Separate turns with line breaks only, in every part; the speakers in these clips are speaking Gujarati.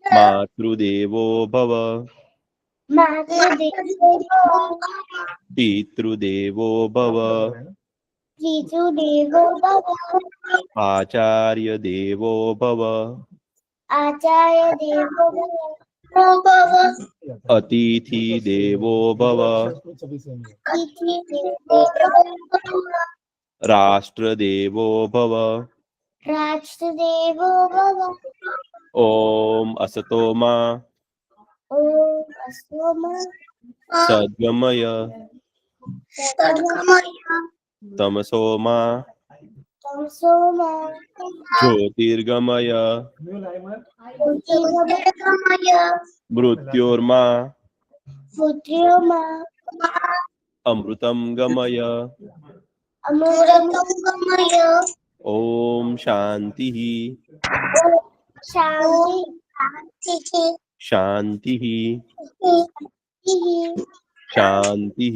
मातृदेवो भव पितृदेवो भव आचार्य देवो भव अतिथि देवो भव राष्ट्रदेवो भव ओम असतो मा सद्गमय तमसो मा ज्योतिर्गमय मृत्योर्मा अमृतं गमय ओम शांति शांति शांति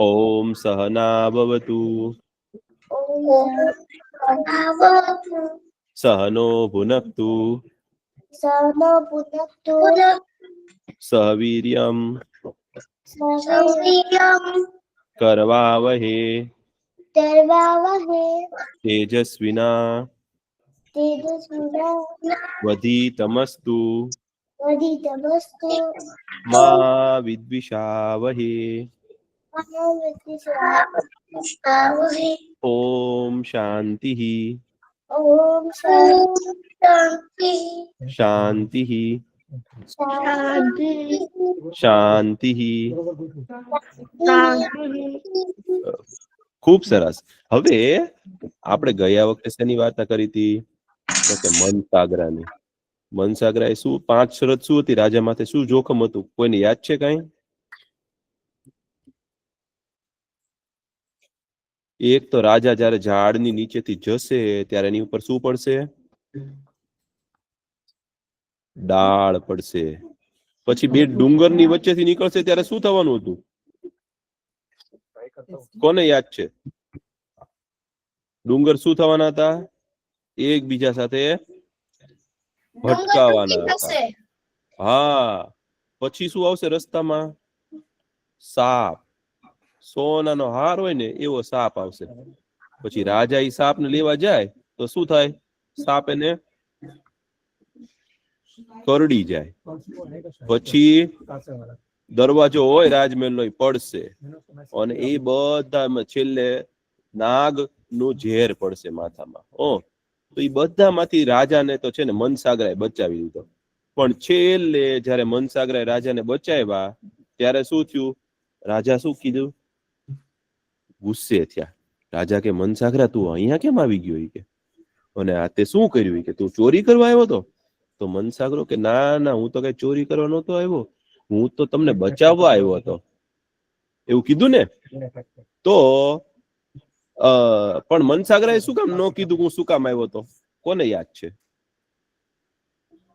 ओम सहना भवतु सहनो भुनक्तु सहवीर्यं करवावहे तेजस्विना वधीतमस्तु मा विद्विषावहे ओम शांति शांति शांति खूब सरस। હવે આપણે ગયા વખતે શેની વાર્તા કરી હતી? તો કે મનસાગરાની। મનસાગરાએ શું 5 શરત શું હતી? રાજા માથે શું જોખમ હતું? કોઈને યાદ છે કાંઈ? એક તો રાજા જ્યારે ઝાડની નીચેથી જશે ત્યારે એની ઉપર શું પડશે? ડાળ પડશે। પછી બે ડુંગરની વચ્ચેથી નીકળશે ત્યારે શું થવાનું હતું? કોને યાદ છે? ડુંગર શું થવાના હતા? એકબીજા સાથે ભટકાવાના હતા। હા, પછી શું આવશે રસ્તામાં? સાપ। સોનાનો હાર હોય ને એવો સાપ આવશે। પછી રાજા ઈ સાપને લેવા જાય તો શું થાય? સાપ એને કરડી જાય। પછી દરવાજો હોય રાજમહેલનો પડશે અને એ બધામાં છેલ્લે નાગનું ઝેર પડશે માથામાં। તો એ બધામાંથી રાજાને તો છે ને મનસાગરાએ બચાવી દીધો। પણ છેલ્લે જ્યારે મનસાગરાએ રાજાને બચાવ્યા ત્યારે શું થયું? રાજા શું કીધું? ગુસ્સે થયા। રાજા કે મનસાગરા તું અહીંયા કેમ આવી ગયો? કે અને આ તે શું કર્યું? કે તું ચોરી કરવા આવ્યો તો? તો મનસાગરો કે ના ના, હું તો કઈ ચોરી કરવા નહોતો આવ્યો, હું તો તમને બચાવવા આવ્યો હતો, એવું કીધું ને? તો પણ મનસાગરાએ શું કામ ન કીધું હું શું કામ આવ્યો તો? કોને યાદ છે?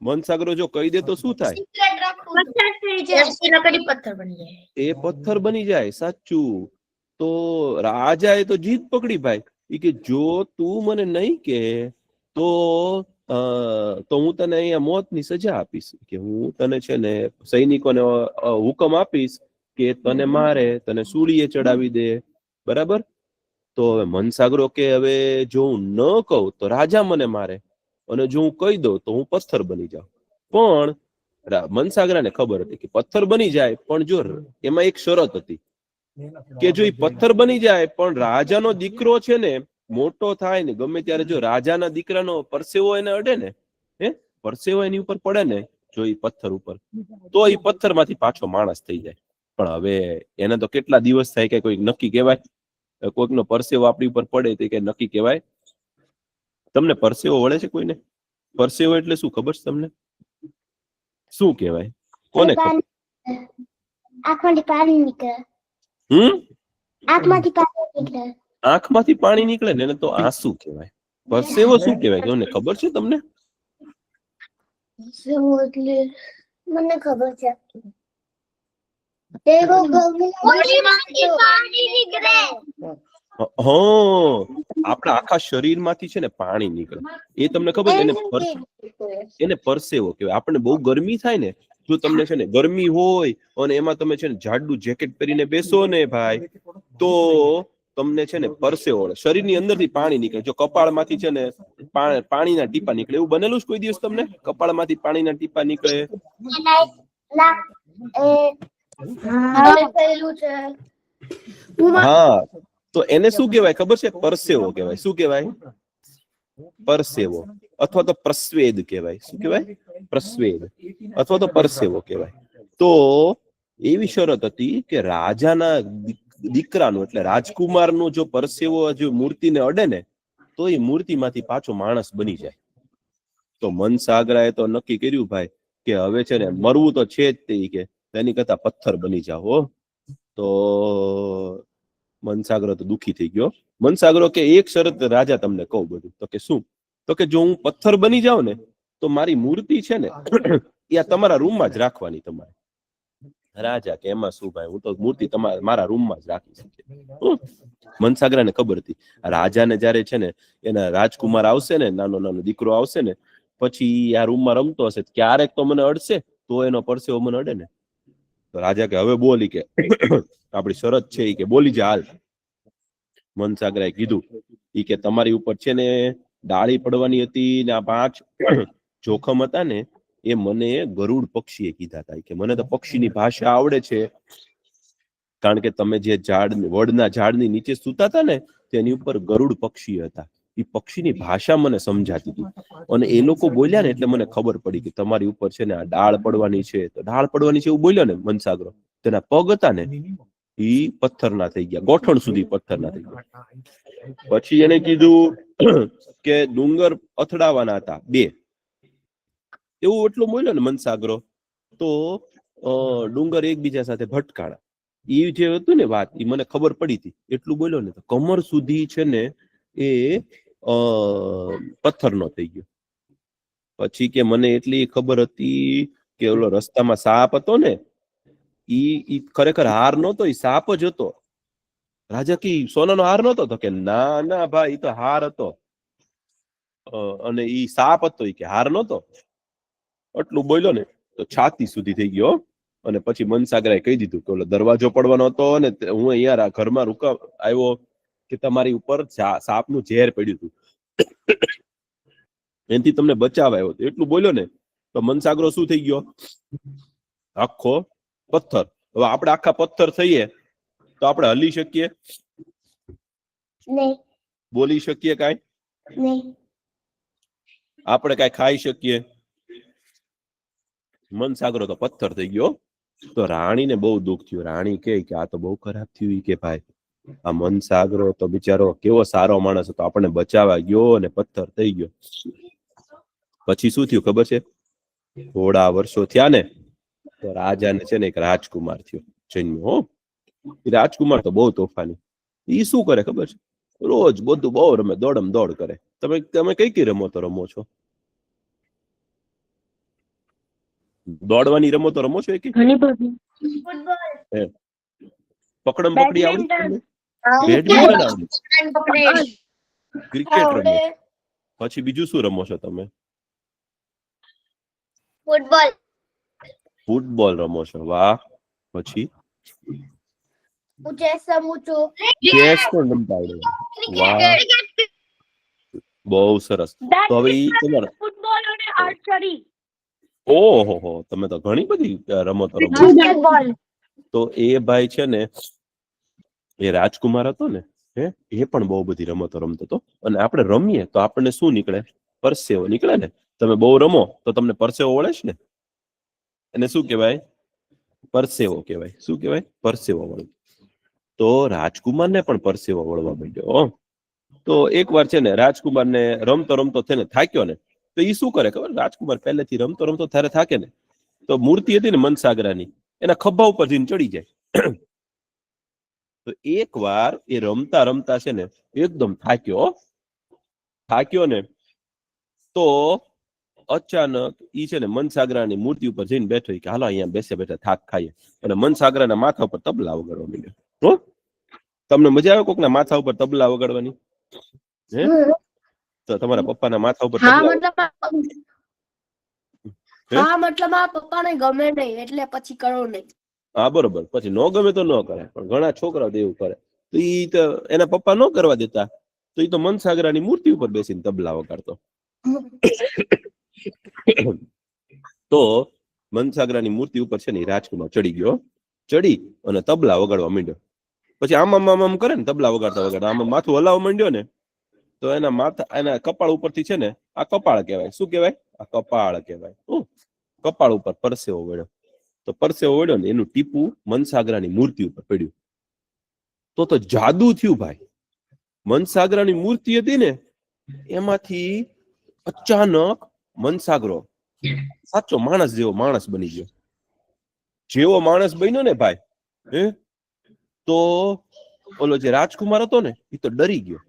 મનસાગરો જો કહી દે તો શું થાય? એ પથ્થર બની જાય। સાચું। તો રાજાએ તો જીત પકડી ભાઈ। ઈ કે જો તું મને નહીં કે તો હું તને અહીંયા મોતની સજા આપીશ। કે હું તને છે ને સૈનિકોને હુકમ આપીશ કે તને મારે, તને સૂળીએ ચડાવી દે, બરાબર? તો હવે મનસાગરો કે હવે જો હું ન કહું તો રાજા મને મારે, અને જો હું કહી દઉં તો હું પથ્થર બની જાઉં। પણ મનસાગરાને ખબર હતી કે પથ્થર બની જાય, પણ જો એમાં એક શરત હતી કે જો એ પથ્થર બની જાય પણ રાજાનો દીકરો છે ને મોટો થાય ને ગમે ત્યારે જો રાજાના દીકરાનો પરસેવો એને અડે ને, પરસેવો એની ઉપર પડે ને જો એ પથ્થર ઉપર, તો એ પથ્થરમાંથી પાછો માણસ થઈ જાય। પણ હવે એને તો કેટલા દિવસ થાય કે કોઈ નક્કી કહેવાય? કોઈકનો પરસેવો આપણી ઉપર પડે તો કઈ નક્કી કહેવાય? તમને પરસેવો વળે છે કોઈને? પરસેવો એટલે શું ખબર છે તમને? શું કહેવાય? કોને ખબર?
આંખમાંથી પાણી નીકળે।
આંખમાંથી પાણી નીકળે ને એને તો આંસુ કહેવાય। પરસેવો શું કહેવાય કોને ખબર છે તમને?
મને ખબર છે।
આપણા આખા શરીરમાંથી છે ને પાણી નીકળે. એ તમને ખબર છે? એને પરસેવો કહેવાય. આપણને બહુ ગરમી થાય ને, જો તમને છે ને ગરમી હોય અને એમાં તમે છે ને જાડું જેકેટ પહેરીને બેસો ને ભાઈ, તો તમને છે ને પરસેવો વળે. શરીરની અંદરથી પાણી નીકળે. જો કપાળમાંથી છે ને પાણીના ટીપા નીકળે, એવું બનેલું છે કોઈ દિવસ તમને? કપાળમાંથી પાણીના ટીપા નીકળે? હા, તો એને શું કહેવાય ખબર છે? પરસેવો કહેવાય. શું કહેવાય? પરસેવો, અથવા તો પ્રસ્વેદ કહેવાય. શું કહેવાય? પ્રસ્વેદ અથવા તો પરસેવો કહેવાય. તો એવી શરત હતી કે રાજાના દીકરાનું એટલે રાજકુમારનું જો પરસેવો જો મૂર્તિને અડે ને, તો એ મૂર્તિમાંથી પાછો માણસ બની જાય. તો મનસાગરાએ તો નક્કી કર્યું ભાઈ કે હવે છે ને મરવું તો છે જ તે, કે તેની કરતા પથ્થર બની જાવ. તો મનસાગરો તો દુખી થઈ ગયો. મનસાગરો કે એક શરત રાજા તમને કહું બધું. તો કે શું? તો કે જો હું પથ્થર બની જાઉં ને, તો મારી મૂર્તિ છે ને એ તમારા રૂમમાં જ રાખવાની તમારે. રાજા કે એમાં શું ભાઈ, હું તો મૂર્તિ મારા રૂમમાં જ રાખીશ. મનસાગરાને ખબર હતી રાજાને જયારે છે ને એના રાજકુમાર આવશે ને, નાનો નાનો દીકરો આવશે ને, પછી આ રૂમમાં રમતો હશે, ક્યારેક તો મને અડશે, તો એનો પરસેવો મને અડે ને. તો રાજા કે હવે બોલી કે આપણી શરત છે એ કે બોલી જા હાલ. મનસાગરાએ કીધું ઈ કે તમારી ઉપર છે ને ડાળી પડવાની હતી ને આ 5 જોખમ હતા ને, એ મને ગરુડ પક્ષીએ કીધા હતા કે મને તો પક્ષીની ભાષા આવડે છે, કારણ કે તમે જે વડના ઝાડની નીચે સૂતા હતા ને, તેની ઉપર ગરુડ પક્ષી હતા. એ પક્ષીની ભાષા મને સમજાતી હતી અને એ લોકો બોલ્યા ને એટલે મને ખબર પડી કે તમારી ઉપર છે ને આ ડાળ પડવાની છે. તો ડાળ પડવાની છે એવું બોલ્યો ને મનસાગરો, તેના પગ હતા ને ઈ પથ્થરના થઈ ગયા, ગોઠણ સુધી પથ્થરના થઈ ગયા. પછી એને કીધું કે ડુંગર અથડાવાના હતા 2, એવું એટલું બોલ્યો ને મનસાગરો, તો ડુંગર એકબીજા સાથે ભટકાણા. એ જે હતું ને વાત, એ મને ખબર પડી હતી એટલું બોલ્યો ને, તો કમર સુધી છે ને એ પથ્થરનો થઈ ગયો. પછી કે મને એટલી ખબર હતી કે ઓલો રસ્તામાં સાપ હતો ને, ઈ ખરેખર હાર નહોતો, ઈ સાપ જ હતો. રાજા કી સોનાનો હાર નહોતો? તો કે ના ના ભાઈ, ઈ તો હાર હતો અને ઈ સાપ હતો, ઈ કે હાર નહોતો. આટલું બોલ્યો ને તો છાતી સુધી થઈ ગયો. અને પછી મનસાગરાએ કહી દીધું કે ઓલો દરવાજો પડવાનો હતો ને, હું અહીંયા ઘરમાં આવ્યો કે તમારી ઉપર સાપનું ઝેર પડ્યું હતું, એનાથી તમને બચાવ આવ્યો હતો. એટલું બોલ્યો ને તો મનસાગરો શું થઈ ગયો? આખો પથ્થર. હવે આપણે આખા પથ્થર થઈએ તો આપણે હલી શકીએ?
નહીં.
બોલી શકીએ કાંઈ?
નહીં.
આપણે કાંઈ ખાઈ શકીએ? મનસાગરો તો પથ્થર થઈ ગયો. તો રાણીને બહુ દુઃખ થયું. રાણી કે આ તો બહુ ખરાબ થયું. કે ભાઈ આ મનસાગરો તો બિચારો કેવો સારો માણસ હતો, આપણને બચાવવા ગયો અને પથ્થર થઈ ગયો. પછી શું થયું ખબર છે? થોડા વર્ષો થયા ને તો રાજાને છે ને એક રાજકુમાર થયો, જન્મ્યો. રાજકુમાર તો બહુ તોફાની. ઈ શું કરે ખબર છે? રોજ બધું બહુ રમે, દોડમ દોડ કરે. તમે કઈ રમતો રમો છો? દોડવાની રમતો રમો છો?
ફૂટબોલ.
પકડમ પકડી આવડી? બેડમિન્ટન આવડી? ક્રિકેટ રમો? પછી બીજું શું રમો છો તમે?
ફૂટબોલ.
ફૂટબોલ રમો છો, વાહ. પછી
ચેસ રમું છું.
ચેસ પણ રમતા આવડે, વાહ, બહુ સરસ. તો હવે ઈ તમારા
ફૂટબોલ અને આર્ચરી.
ઓહો, તમે તો ઘણી બધી રમતો રમો. તો એ ભાઈ છે ને એ રાજકુમાર હતો ને, એ પણ બહુ બધી રમતો રમતો હતો. અને આપણે રમીએ તો આપણને શું નીકળે? પરસેવો નીકળે ને. તમે બહુ રમો તો તમને પરસેવો વળે છે ને, એને શું કહેવાય? પરસેવો કહેવાય. શું કહેવાય? પરસેવો વળે. તો રાજકુમારને પણ પરસેવો વળવા માંડ્યો. તો એકવાર છે ને રાજકુમારને રમતો રમતો થઈને થાક્યો ને, તો એ શું કરે ખબર? રાજકુમાર પહેલેથી રમતો રમતો ત્યારે થાકે ને, તો મૂર્તિ હતી ને મનસાગરાની, એના ખભા ઉપર જઈને ચડી જાય. તો એક વાર એ રમતા રમતા છે ને એકદમ થાક્યો ને, તો અચાનક ઈ છે ને મનસાગરાની મૂર્તિ ઉપર જઈને બેઠો કે હાલો અહીંયા બેઠા થાક ખાઈએ. અને મનસાગરાના માથા ઉપર તબલા વગાડવા માંડ્યો. તમને મજા આવે કોકના માથા ઉપર તબલા વગાડવાની? હે? તો તમારા પપ્પાના માથા ઉપર
હા
તબલા
મતલબ હા મતલબ આ પપ્પાને ગમે નહીં એટલે પછી કરો નહીં.
હા બરોબર, પછી ન ગમે તો ન કરે, પણ ઘણા છોકરાઓ તો એવું કરે. તો ઈ તો એના પપ્પા ન કરવા દેતા, તો ઈ તો મનસાગરાની મૂર્તિ ઉપર બેસીને તબલા વગાડતો. તો મનસાગરાની મૂર્તિ ઉપર છે ને રાજકુમાર ચડી ગયો, ચડી અને તબલા વગાડવા માંડ્યો. પછી આમ કરે ને તબલા વગાડતા વગાડતા આમ માથું હલાવવા માંડ્યો ને, તો એના માથા એના કપાળ ઉપરથી છે ને, આ કપાળ કહેવાય. શું કહેવાય? આ કપાળ કહેવાય. કપાળ ઉપર પરસેવો વળ્યો. તો પરસેવો વળ્યો ને એનું ટીપું મનસાગરાની મૂર્તિ ઉપર પડ્યું. તો જાદુ થયું ભાઈ. મનસાગરાની મૂર્તિ હતી ને એમાંથી અચાનક મનસાગરો સાચો માણસ જેવો માણસ બની ગયો. જેવો માણસ બન્યો ને ભાઈ, તો ઓલો જે રાજકુમાર હતો ને એ તો ડરી ગયો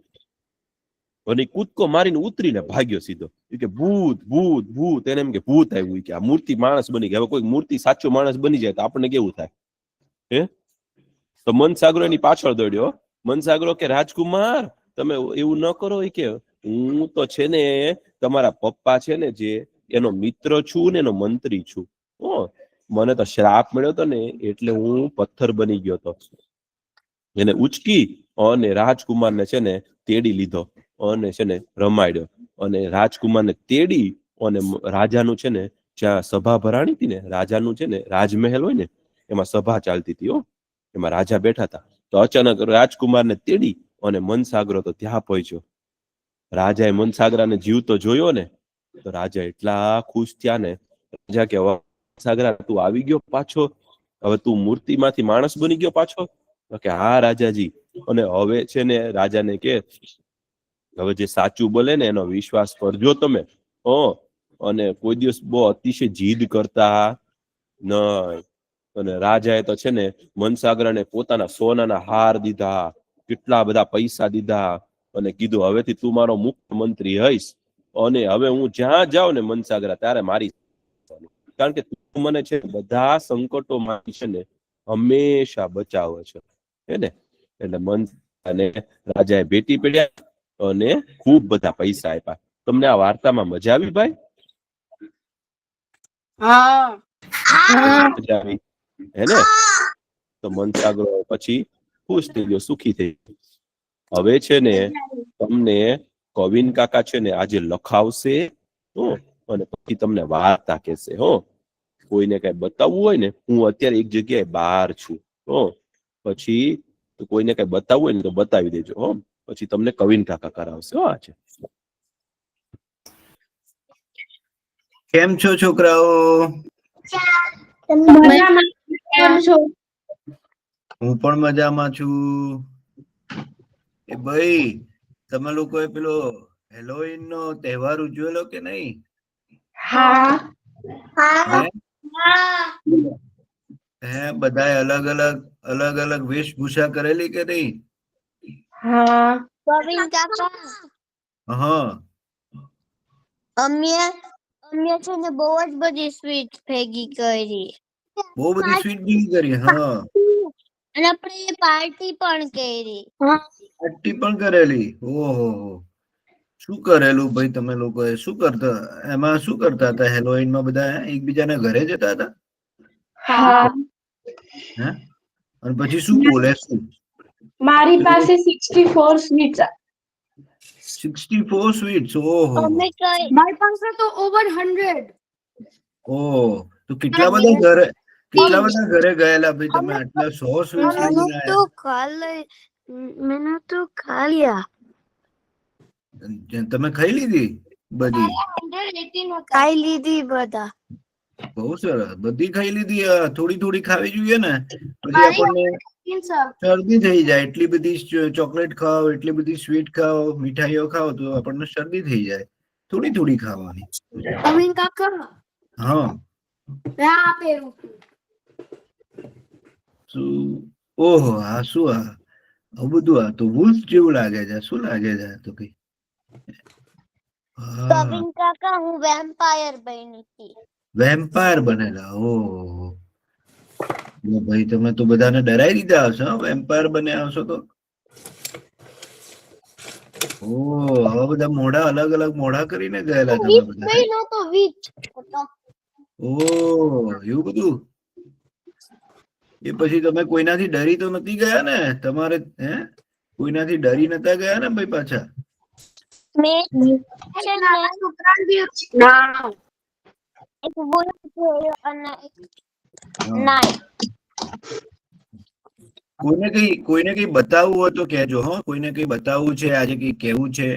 અને કૂદકો મારીને ઉતરીને ભાગ્યો સીધો. કે ભૂત ભૂત ભૂત, એને એમ કે ભૂત આવ્યું, કે આ મૂર્તિ માણસ બની ગઈ. હવે કોઈ મૂર્તિ સાચો માણસ બની જાય તો આપણને કેવું થાય? તો મનસાગરો એની પાછળ દોડ્યો. મનસાગરો કે રાજકુમાર તમે એવું ન કરો, કે હું તો છે ને તમારા પપ્પા છે ને જે એનો મિત્ર છું ને એનો મંત્રી છું. મને તો શ્રાપ મળ્યો હતો ને એટલે હું પથ્થર બની ગયો હતો. એને ઉચકી અને રાજકુમારને છે ને તેડી લીધો અને છે ને રમાડ્યો. અને રાજકુમારને તેડી અને રાજાનું છે ને જ્યાં સભા ભરાણી હતી ને, રાજાનું છે ને રાજમહેલ હોય ને એમાં સભા ચાલતી હતી. એમાં રાજા બેઠા હતા. તો અચાનક રાજકુમારને તેડી અને મનસાગરો તો ત્યાં પહોંચ્યો. રાજાએ મનસાગરાને જીવતો જોયો ને તો રાજા એટલા ખુશ થયા ને. રાજા કે મનસાગરા તું આવી ગયો પાછો? હવે તું મૂર્તિમાંથી માણસ બની ગયો પાછો? કે હા રાજાજી. અને હવે છે ને રાજાને કે હવે જે સાચું બોલે ને એનો વિશ્વાસ કરજો તમે. અને કોઈ દિવસ બહુ અતિશય જીદ કરતા નહીં. અને રાજાએ તો છે ને મનસાગરાને પોતાના સોનાના હાર દીધા, કેટલા બધા પૈસા દીધા અને કીધું હવેથી તું મારો મુખ્યમંત્રી હઈશ. અને હવે હું જ્યાં જાઉં ને મનસાગરા ત્યારે મારી, કારણ કે તું મને છે બધા સંકટોમાંથી છે ને હંમેશા બચાવે છે. ને એટલે મન અને રાજાએ ભેટી પડ્યા અને ખૂબ બધા પૈસા આપ્યા. તમને આ વાર્તામાં મજા આવી ભાઈ? મજા આવી હે ને? તો મનસાગરો પછી ખુશ થઈ ગયો, સુખી થઈ ગયો. હવે છે ને તમને કવિન કાકા છે ને આજે લખાવશે અને પછી તમને વાર્તા કહેશે. કોઈને કઈ બતાવવું હોય ને, હું અત્યારે એક જગ્યાએ બહાર છું. પછી કોઈને કઈ બતાવવું હોય ને તો બતાવી દેજો. પછી તમને કવિન કાકા કરાવશે. આજે
કેમ છો છોકરાઓ? હું પણ મજામાં છું. એ ભાઈ, તમે લોકોએ પેલો હેલોવીન નો તહેવાર ઉજવેલો કે નહીં? હે બધાએ અલગ અલગ વેશભૂષા કરેલી કે નહીં?
કવિન કાકા અમે છે ને બહુ જ બધી સ્વીટ ભેગી કરી.
બહુ બધી સ્વીટ ભેગી કરી.
અને આપણે પાર્ટી પણ કરી.
પાર્ટી પણ કરેલી. ઓહો, શું કરેલું ભાઈ તમે લોકોએ? શું કરતા એમાં? શું કરતા હતા હેલોવીન માં? બધા એકબીજાના ઘરે જતા હતા? અને પછી શું બોલે? શું
મારી પાસે 64 સ્વીટ્સ.
64 સ્વીટ્સ. ઓહો,
મારી પાસે તો ઓવર 100.
ઓહ, તો કેટલા બધા ઘરે ગયેલા ભાઈ તમે? આટલા 100 સ્વીટ્સ લઈને
મેને તો ખા લિયા.
તમે ખાઈ લીધી બધી?
ખાઈ લીધી બધા.
બહુ સરસ, બધી ખાઈ લીધી. થોડી થોડી ખાવી જોઈએ ને, પછી આપણને શરદી થઈ જાય. એટલી બધી ચોકલેટ ખાઓ, એટલી બધી સ્વીટ ખાઓ, મીઠાઈઓ ખાઓ તો આપણને શરદી થઈ જાય. થોડી થોડી ખાવાની.
કવિન કાકા
ઓહો, આ શું? આ બધું આ તો વુલ્ફ જેવું લાગે છે. શું લાગે છે? તો કઈ
કવિન કાકા હું વેમ્પાયર બની હતી.
વેમ્પાયર બનેલા? ઓહો ભાઈ, તમે તો બધાને ડરાઈ દીધા હશો વેમ્પાયર બન્યા હશો તો. આવા બધા મોઢા અલગ અલગ મોઢા કરીને ગયેલા તમે બધા.
નહોતો વીચ હતો.
એવું બધું. એ પછી તમે કોઈનાથી ડરી તો નથી ગયા ને? તમારે કોઈનાથી ડરી નતા ગયા ને ભાઈ પાછા?
મેં છે ને
ના
એક wolf જોયો અને એક
હા.
night.
કોઈને કઈ બતાવવું હોય તો કહેજો. હો, કોઈને કઈ બતાવવું છે, આજે કઈ કેવું છે?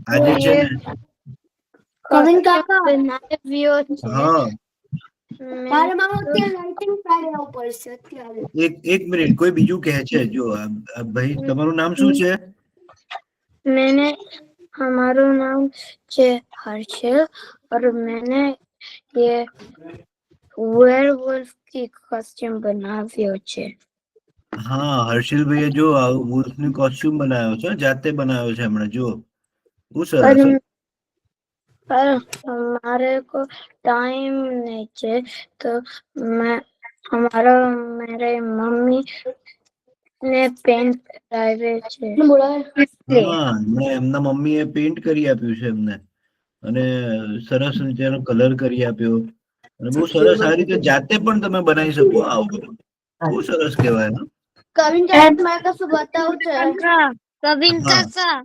આજે છે ને
કવિન કાકા બનાવ્યો છે.
હા
મારે લાઇટિંગ પાડવું પડશે અત્યારે.
એક મિનિટ, કોઈ બીજું કહે છે. જો ભાઈ, તમારું નામ શું છે?
मैंने हमारा नाम છે हर्षल और मैंने ये werewolf की कॉस्ट्यूम बनाવ્યો છે.
હા, હર્ષિલભાઈએ જો વુલ્ફ નું કોસ્ટ્યુમ બનાવ્યો છે, જાતે બનાવ્યો છે હમણાં. જો બહુ સરસ.
पर हमारे को टाइम नहीं है तो मैं मेरे मम्मी ने पेंट करावे છે.
હા, એમના મમ્મીએ પેઇન્ટ કરી આપ્યું છે એમને, અને સરસ રીતેનો કલર કરી આપ્યો, અને બહુ સરસ. આ રીતે જાતે પણ તમે બનાવી શકો. આવું બધું બહુ સરસ કહેવાય.
કવિન કાકા મારે કશું બતાવું છે. કવિન
હા.
કાકા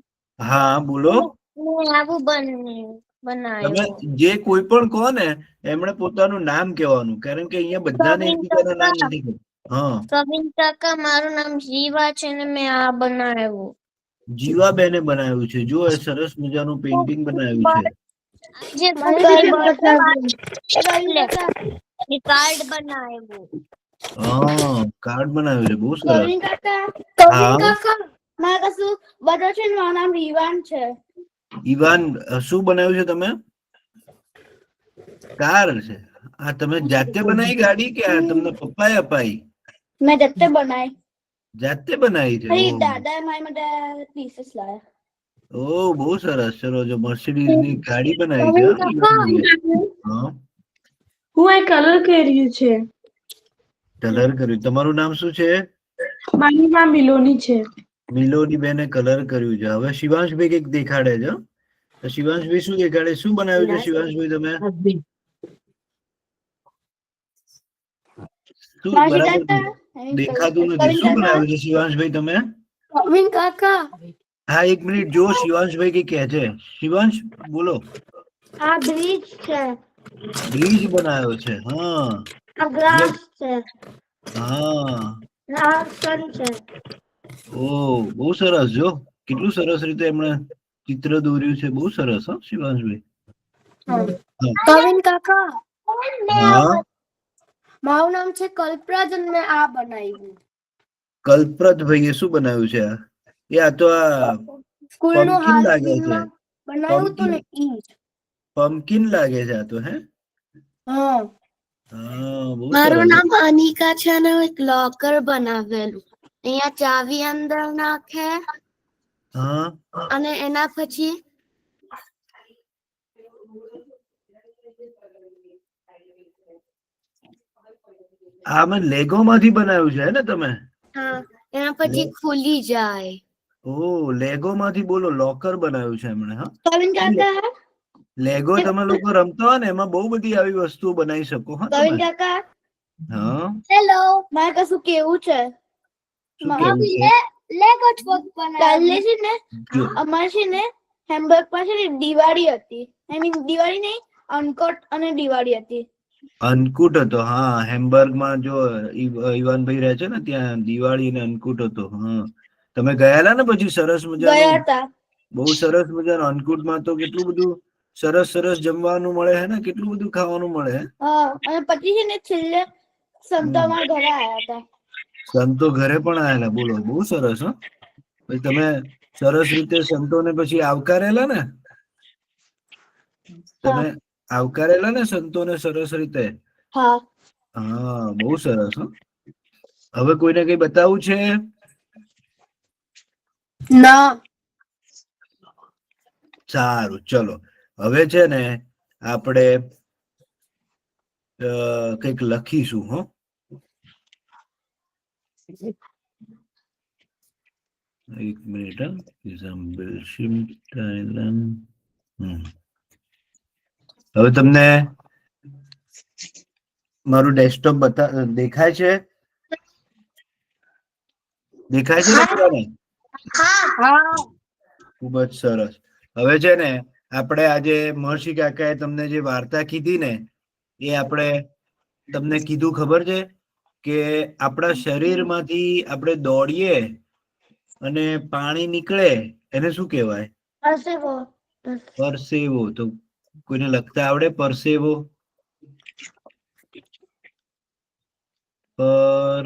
હા, બોલો.
મેં આવું
તમે
બનાવ્યું.
જે કોઈ પણ કહો ને, એમણે પોતાનું નામ કહેવાનું, કારણ કે અહીંયા બધાને
કવિન
એકબીજાના નામ
કાકા
નથી ખબર. હા,
કવિન કાકા મારું નામ જીવા છે ને મેં આ બનાવ્યું.
જીવાબેને બનાવ્યું છે. જો એ સરસ મજાનું પેઇન્ટિંગ બનાવ્યું છે.
આજે કાર્ડ બનાવ્યું.
હા, કાર્ડ બનાવ્યું છે. બહુ સરસ.
કવિન કાકા
હા,
મારે કશું બધા છે ને મારું નામ રીવાન છે.
ઈવાન, શું બનાવ્યું છે તમે? કાર છે. આ તમે જાતે બનાવી ગાડી કે આ તમને પપ્પાએ અપાઈ?
મેં જાતે બનાવી.
જાતે બનાવી છે.
દાદા મારી માટે પીસીસ લાયા.
ઓહ, બહુ સરસ. ચલો, જો મર્સિડીઝ ની ગાડી બનાવી છે. હા,
હું આ કલર કર્યું છે.
કલર કર્યું. તમારું નામ શું છે?
મારું નામ મિલોની છે.
મિલોની બેને કલર કર્યું છે. હવે શિવાંશભાઈ કઈક દેખાડે છે. તો શિવાંશભાઈ શું દેખાડે? શું બનાવ્યું છે શિવાંશભાઈ તમે? શું બરાબર દેખાતું નથી. શું બનાવ્યું છે શિવાંશભાઈ તમે?
કવિન કાકા
હા, એક મિનિટ. જો શિવાંશભાઈ કઈ કહે છે. શિવાંશ, બોલો.
આ બ્રિજ છે.
બ્રિજ બનાવ્યો છે. હા,
આ ગ્રાસ છે.
હા.
આ સન છે.
ઓહ, બહુ સરસ. જો કેટલું સરસ રીતે એમણે ચિત્ર દોર્યું છે. બહુ સરસ. હા, શિવાંશભાઈ.
કવિન કાકા
હા,
મારું નામ છે કલ્પરાજ અને મેં આ બનાવ્યું.
કલ્પતભાઈએ શું બનાવ્યું છે? આ તો આ
સ્કૂલ નું
પમ્પકિન લાગે છે.
બનાવ્યું તો ને ઈ.
પમ્પકિન લાગે છે આ તો. હે,
હા.
હા, બહુ
મારું
સરસ.
નામ અનિકા છે અને એક લોકર બનાવેલું. અહીંયા ચાવી અંદર નાખે
હા,
અને એના પછી
આ મેં લેગો માંથી બનાવ્યું છે ને તમે?
હા, એના પછી ખુલી જાય.
ઓહ, લેગો માંથી બોલો લોકર બનાવ્યું છે એમણે. હા,
કવિન કાકા
લેગો તમે લોકો રમતા હોય ને, એમાં બહુ બધી આવી વસ્તુઓ બનાવી શકો. હા,
કવિન
તમે.
કાકા
હા,
હેલો મારે કશું કેવું છે.
શું કેવું છે?
લેગો ટ્રક કાલે છે ને
જો
અમારે છે ને હેમ્બર્ગ માં છે ને દિવાળી હતી. આઈ મીન દિવાળી નહીં, અનકોટ અને દિવાળી હતી.
અન્નકૂટ હતો. હા, હેમ્બર્ગમાં જો ઈવાનભાઈ રહે છે ને, ત્યાં દિવાળી ને અન્નકૂટ હતો. હા, તમે ગયેલા ને પછી? સરસ
ગયા
મજાનું,
હતા.
બહુ સરસ મજાનું. અન્નકૂટમાં તો કેટલું બધું સરસ સરસ જમવાનું મળે હે ને, કેટલું બધું ખાવાનું મળે.
હા, અને પછી છે ને છેલ્લે સંતો અમારા ઘરે આયા હતા.
સંતો ઘરે પણ આવેલા. બોલો, બહુ સરસ. હા, પછી તમે સરસ રીતે સંતોને પછી આવકારેલા ને? તમે આવકારેલા ને સંતોને સરસ રીતે?
હા.
હા, બહુ સરસ. હવે કોઈને કઈ બતાવવું છે?
ના.
સારું, ચલો. હવે છે ને આપણે કઈક લખીશું. હો, એક મિનિટ. હવે તમને મારું ડેસ્કટોપ દેખાય છે? દેખાય છે ને બધાને? ખૂબ જ સરસ. હવે છે ને આપણે આજે મહર્ષિ કાકાએ તમને જે વાર્તા કીધી ને એ આપણે તમને કીધું ખબર છે કે આપણા શરીરમાંથી આપણે દોડીએ અને પાણી નીકળે એને શું કહેવાય? પરસેવો. તો કોઈને લખતા આવડે પરસેવો? પર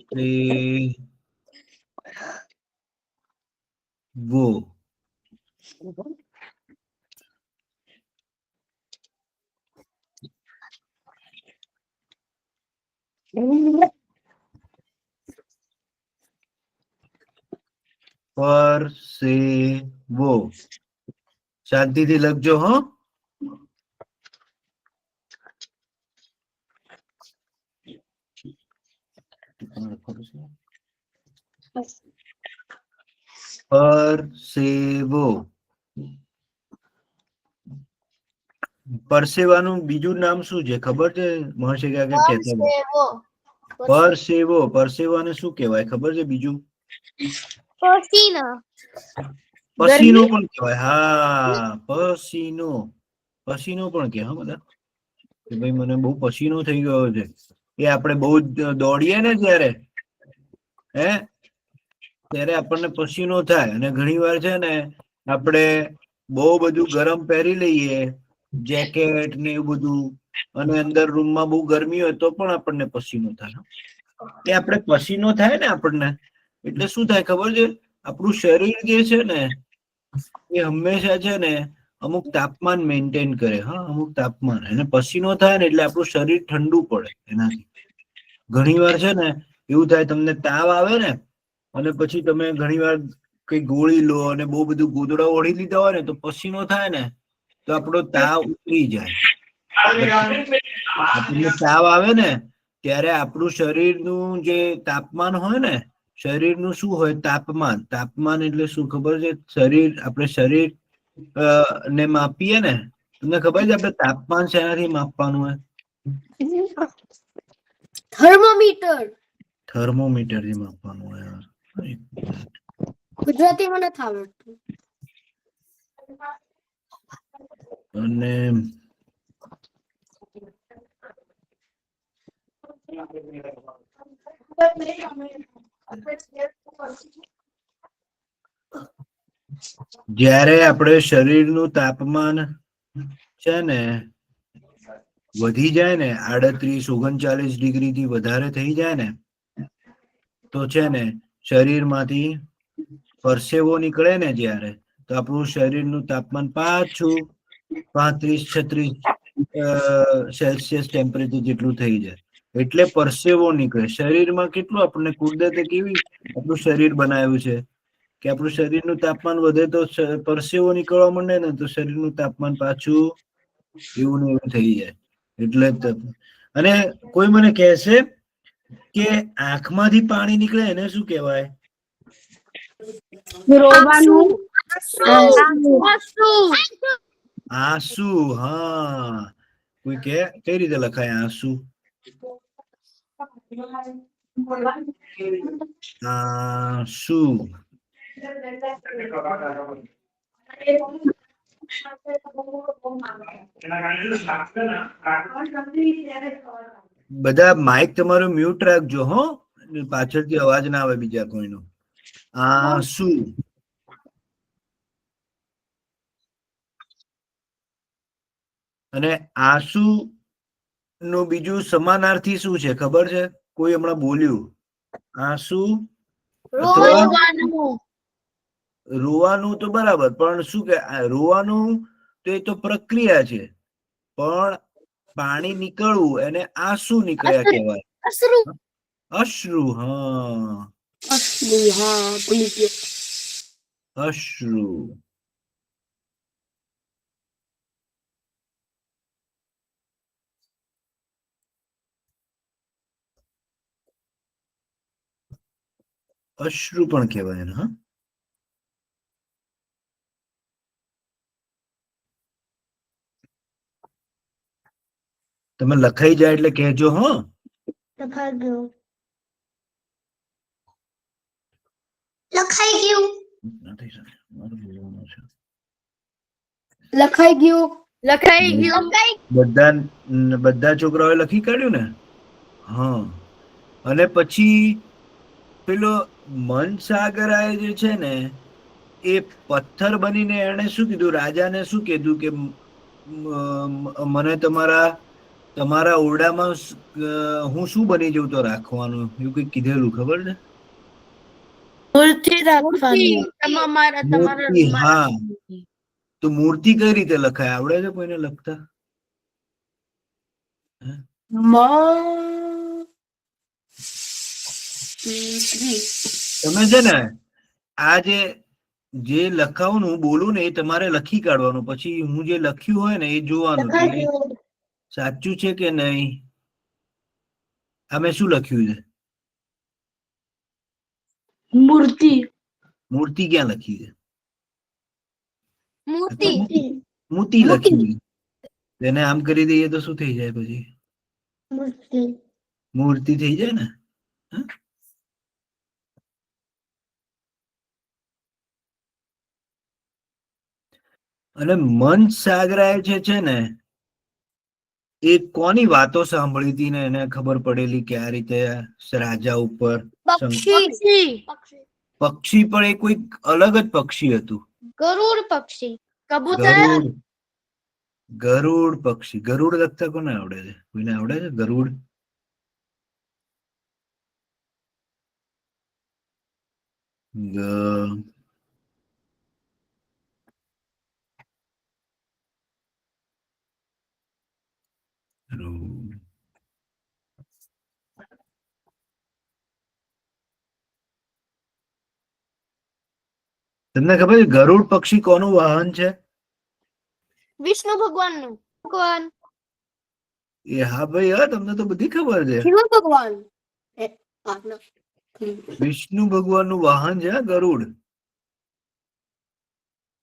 સે વો. પરસેવો. શાંતિથી લખજો હો. પરસેવો. પરસેવાનું બીજું નામ શું છે ખબર છે? મહર્ષિ કાકા કહેતા હતા. પરસેવો. પરસેવાને શું કહેવાય ખબર છે બીજું? પસીનો પણ કહેવાય. હા, પસીનો. પસીનો પણ કે હા બધા કે ભાઈ મને બહુ પસીનો થઈ ગયો છે. એ આપણે બહુ દોડીએ ને ત્યારે ત્યારે આપણને પસીનો થાય અને ઘણી વાર છે ને આપણે બહુ બધું ગરમ પહેરી લઈએ, જેકેટ ને એવું બધું, અને અંદર રૂમમાં બહુ ગરમી હોય તો પણ આપણને પસીનો થાય. એ આપણે પસીનો થાય ને આપણને એટલે શું થાય ખબર છે? આપણું શરીર જે છે ને એ હંમેશા છે ને અમુક તાપમાન મેન્ટેન કરે. હા, અમુક તાપમાન. અને પસીનો થાય ને એટલે આપણું શરીર ઠંડુ પડે. એનાથી ઘણી વાર છે ને એવું થાય તમને તાવ આવે ને અને પછી તમે ઘણી વાર કઈ ગોળી લો અને બહુ બધું ગોદડા ઓઢી લીધા હોય ને તો પસીનો થાય ને તો આપણો તાવ ઉતરી જાય. આપણને તાવ આવે ને ત્યારે આપણું શરીરનું જે તાપમાન હોય ને, શરીરનું શું હોય? તાપમાન. તાપમાન એટલે શું ખબર છે? શરીર, આપણે શરીર ને માપીએ ને. તમને ખબર છે આપણે તાપમાન શેનાથી માપવાનું હોય? થર્મોમીટરથી માપવાનું હોય.
ગુજરાતીમાં નથી આવડતું.
અને જ્યારે આપણે શરીરનું તાપમાન છે ને વધી જાય ને 38-39 ડિગ્રી થી વધારે થઈ જાય ને તો છે ને શરીરમાંથી પરસેવો નીકળે ને જ્યારે તો આપણું શરીરનું તાપમાન પાછું 35-36 સેલ્સિયસ ટેમ્પરેચર જેટલું થઈ જાય. એટલે પરસેવો નીકળે. શરીરમાં કેટલું આપણને કુદરતે કેવી આપણું શરીર બનાવ્યું છે કે આપણું શરીરનું તાપમાન વધે તો પરસેવો નીકળવા માંડે ને તો શરીરનું તાપમાન પાછું એવું ને એવું થઈ જાય. એટલે અને કોઈ મને કહેશે કે આંખમાંથી પાણી નીકળે એને શું કહેવાય?
રોવાનું
આંસુ. હા, કોઈ કે કઈ રીતે લખાય આંસુ? આંસુ. બધા માઇક તમારું મ્યુટ રાખજો હો, પાછળથી અવાજ ના આવે બીજા કોઈનો. આંસુ. અને આંસુ નું બીજું સમાનાર્થી શું છે ખબર છે? કોઈ હમણાં બોલ્યું આંસુ અથવા રોવાનું તો બરાબર, પણ શું કે રોવાનું તો એ તો પ્રક્રિયા છે, પણ પાણી નીકળવું એને આંસુ નીકળ્યા કહેવાય. અશ્રુ. હા, અશ્રુ. અશ્રુ પણ કહેવાય એને. હા, તમે લખાઈ જાય એટલે કહેજો. હો,
લખાઈ ગયું. લખાઈ ગયું.
નથી શકે. મારું બોલવાનું છે.
લખાઈ ગયું. લખાઈ ગયું.
બધા છોકરાઓએ લખી કાઢ્યું ને? હા. અને પછી પેલો મનસાગરાએ જે છે ને એ પથ્થર બનીને એને શું કીધું? રાજાને શું કીધું કે મને તમારા ઓરડામાં હું શું બની જઉં તો રાખવાનું, એવું કઈ કીધેલું ખબર છે?
મૂર્તિ રાખવાની.
મૂર્તિ. હા, તો મૂર્તિ કઈ રીતે લખાય? આવડે છે કોઈને લખતા? તમે છે ને આ જે લખાવું ને, હું બોલું ને એ તમારે લખી કાઢવાનું. પછી હું જે લખ્યું હોય ને એ જોવાનું કે સાચું છે કે નહીં. અમે શું લખ્યું છે?
મૂર્તિ.
મૂર્તિ ક્યાં લખી છે?
મૂર્તિ.
મૂર્તિ લખી. એને આમ કરી દઈએ તો શું થઈ જાય? પછી મૂર્તિ થઈ જાય ને. અને મનસાગરાએ છે ને એ કોની વાતો સાંભળી હતી ને એને ખબર પડેલી કે આ રીતે રાજા ઉપર પક્ષી પણ એ કોઈ અલગ જ પક્ષી હતું.
ગરુડ પક્ષી.
ગરુડ પક્ષી. ગરુડ લખતા કોને આવડે છે? કોઈને આવડે છે ગરુડ? તમને ખબર છે ગરુડ પક્ષી કોનું વાહન છે?
વિષ્ણુ ભગવાનનું. ભગવાન.
એ હા ભાઈ, હા, તમને તો બધી ખબર છે.
શિવ ભગવાન.
વિષ્ણુ ભગવાનનું વાહન છે ગરુડ.